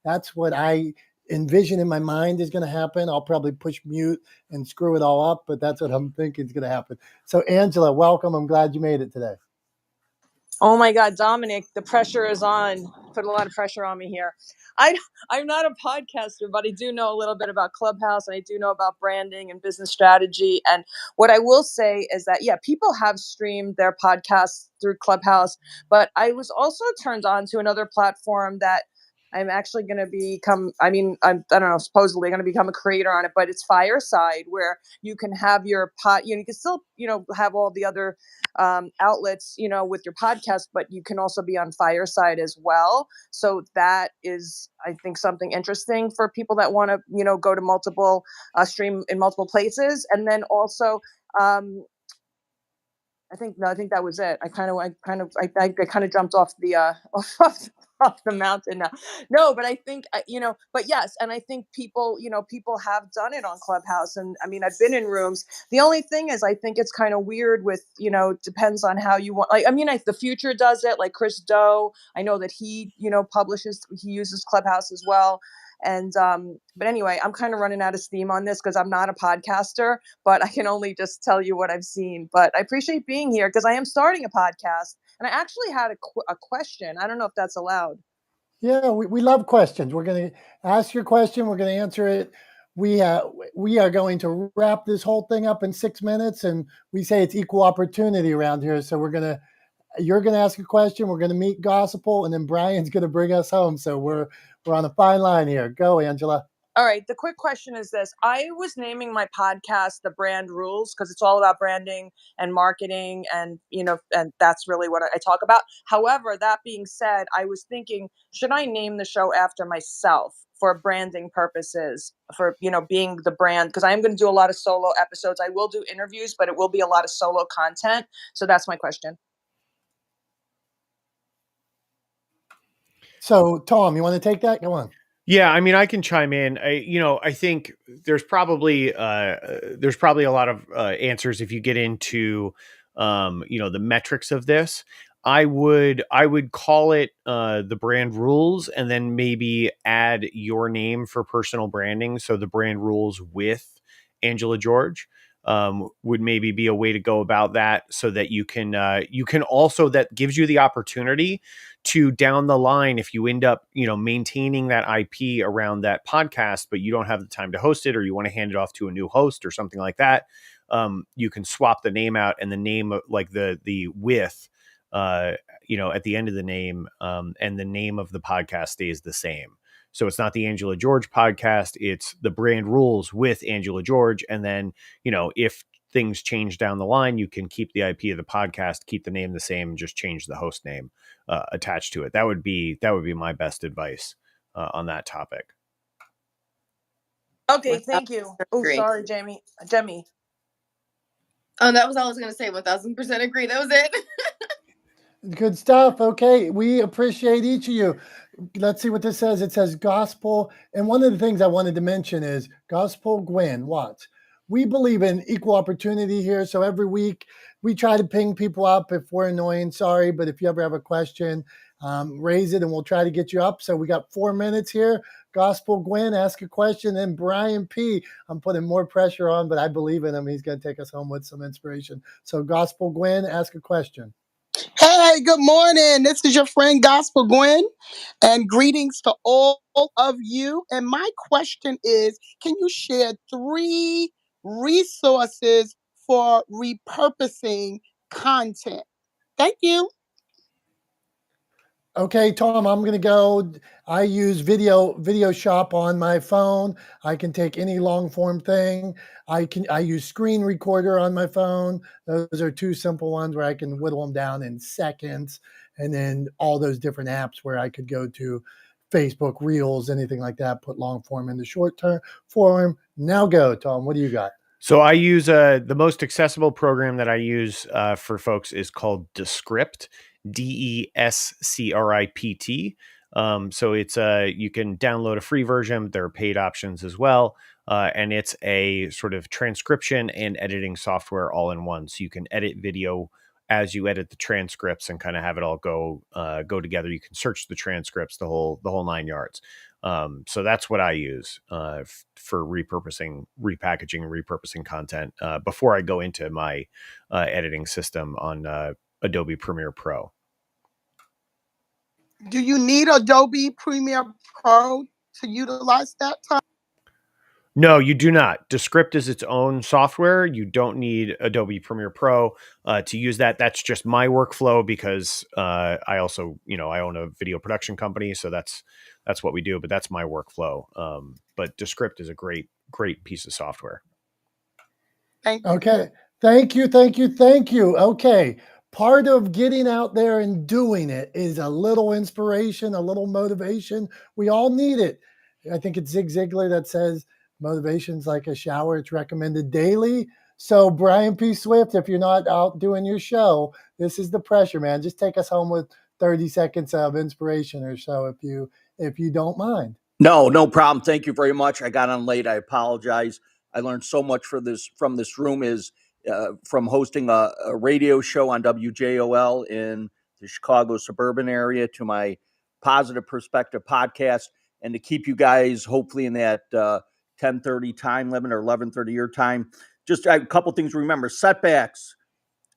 that's what I envision in my mind is going to happen. I'll probably push mute and screw it all up, but that's what I'm thinking is going to happen. So Angela, welcome. I'm glad you made it today. Oh my God, Dominick, the pressure is on. Put a lot of pressure on me here. I'm not a podcaster, but I do know a little bit about Clubhouse, and I do know about branding and business strategy. And what I will say is that, yeah, people have streamed their podcasts through Clubhouse, but I was also turned on to another platform that I'm actually going to become, I don't know, supposedly going to become a creator on it, but it's Fireside, where you can have your you can still, have all the other outlets, with your podcast, but you can also be on Fireside as well. So that is, I think, something interesting for people that want to, go to multiple stream in multiple places. And then also, I think that was it. I kind of jumped off the off the mountain now. No, but I think but yes, and I think people have done it on Clubhouse, and I mean I've been in rooms. The only thing is I think it's kind of weird with depends on how you want. Like the Future does it, like Chris Doe. I know that he he uses Clubhouse as well. And but anyway, I'm kind of running out of steam on this because I'm not a podcaster, but I can only just tell you what I've seen. But I appreciate being here because I am starting a podcast, and I actually had a question. I don't know if that's allowed. Yeah, we love questions. We're going to ask your question. We're going to answer it. We are going to wrap this whole thing up in 6 minutes, and we say it's equal opportunity around here. So you're going to ask a question. We're going to meet Gospel, and then Brian's going to bring us home. So we're on a fine line here. Go, Angela. All right. The quick question is this. I was naming my podcast The Brand Rules because it's all about branding and marketing, and and that's really what I talk about. However, that being said, I was thinking, should I name the show after myself for branding purposes, for being the brand? Because I am going to do a lot of solo episodes. I will do interviews, but it will be a lot of solo content. So that's my question. So, Tom, you want to take that? Go on. Yeah, I mean, I can chime in. I think there's probably a lot of answers if you get into the metrics of this. I would call it the brand rules, and then maybe add your name for personal branding. So the brand rules with Angela George would maybe be a way to go about that, so that you can also, that gives you the opportunity to, down the line, if you end up maintaining that IP around that podcast, but you don't have the time to host it, or you want to hand it off to a new host or something like that, you can swap the name out, and the name of, like, the with at the end of the name, and the name of the podcast stays the same. So it's not the Angela George podcast, it's the brand rules with Angela George. And then, if things change down the line, you can keep the IP of the podcast, keep the name the same, and just change the host name attached to it. That would be my best advice on that topic. Okay, thank you. Oh, Agree. sorry, Jemmy. Oh, that was all I was going to say. 1000% agree. That was it. Good stuff. Okay, we appreciate each of you. Let's see what this says. It says gospel. And one of the things I wanted to mention is gospel Gwen Watts. We believe in equal opportunity here. So every week we try to ping people up. If we're annoying, sorry. But if you ever have a question, raise it and we'll try to get you up. So we got 4 minutes here. Gospel Gwen, ask a question. And Brian P., I'm putting more pressure on, but I believe in him. He's going to take us home with some inspiration. So Gospel Gwen, ask a question. Hey, good morning. This is your friend Gospel Gwen, and greetings to all of you. And my question is, can you share 3 resources for repurposing content? Thank you. Okay, Tom, I'm going to go. I use video shop on my phone. I can take any long form thing. I use screen recorder on my phone. Those are 2 simple ones where I can whittle them down in seconds. And then all those different apps where I could go to Facebook Reels, anything like that, put long form into short term form. Now go, Tom. What do you got? So I use the most accessible program that I use for folks is called Descript, Descript. So it's you can download a free version. There are paid options as well, and it's a sort of transcription and editing software all in one. So you can edit video as you edit the transcripts and kind of have it all go together. You can search the transcripts, the whole 9 yards. So that's what I use for repackaging, repurposing content before I go into my editing system on Adobe Premiere Pro. Do you need Adobe Premiere Pro to utilize that time? No, you do not. Descript is its own software. You don't need Adobe Premiere Pro to use that. That's just my workflow because I also, I own a video production company, so that's what we do. But that's my workflow. But Descript is a great piece of software. Thank you. Okay. Thank you. Okay. Part of getting out there and doing it is a little inspiration, a little motivation. We all need it. I think it's Zig Ziglar that says motivation's like a shower. It's recommended daily. So Brian P. Swift, if you're not out doing your show, this is the pressure, man. Just take us home with 30 seconds of inspiration or so if you don't mind. No problem. Thank you very much. I got on late. I apologize. I learned so much from this room is from hosting a radio show on WJOL in the Chicago suburban area to my Positive Perspective podcast, and to keep you guys hopefully in that 10:30 time limit or 11:30 your time. Just a couple things to remember. Setbacks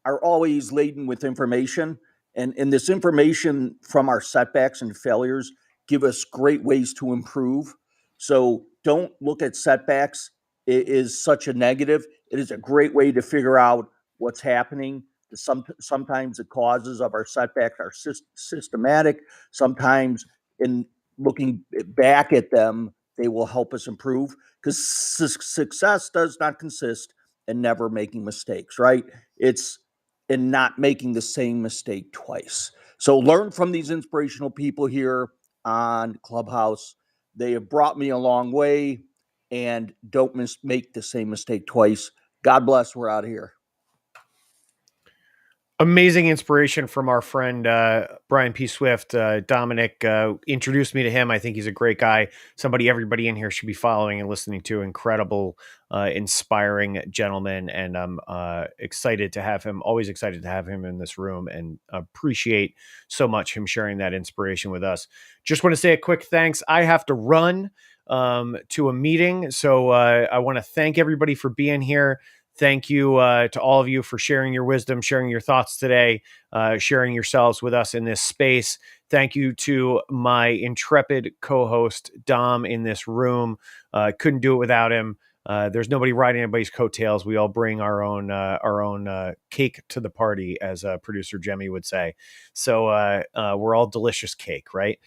are always laden with information, and this information from our setbacks and failures give us great ways to improve. So don't look at setbacks is such a negative. It is a great way to figure out what's happening. Sometimes the causes of our setbacks are systematic. Sometimes in looking back at them, they will help us improve, because success does not consist in never making mistakes, right? It's in not making the same mistake twice. So learn from these inspirational people here on Clubhouse. They have brought me a long way, and don't make the same mistake twice. God bless. We're out of here. amazing inspiration from our friend Brian P. Swift. Dominick introduced me to him. I think he's a great guy, somebody everybody in here should be following and listening to. Incredible, inspiring gentleman, and I'm excited to have him, always excited to have him in this room, and appreciate so much him sharing that inspiration with us. Just want to say a quick thanks. I have to run to a meeting, so I want to thank everybody for being here. Thank you to all of you for sharing your wisdom, sharing your thoughts today, sharing yourselves with us in this space. Thank you to my intrepid co-host, Dom, in this room. Couldn't do it without him. There's nobody riding anybody's coattails. We all bring our own cake to the party, as producer Jemmy would say. So we're all delicious cake, right?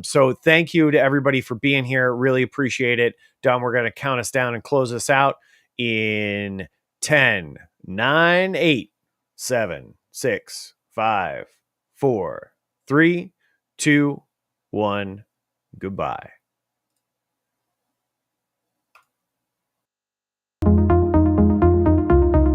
So thank you to everybody for being here. Really appreciate it. Dom, we're going to count us down and close us out in 10, 9, 8, 7, 6, 5, 4, 3, 2, 1. Goodbye.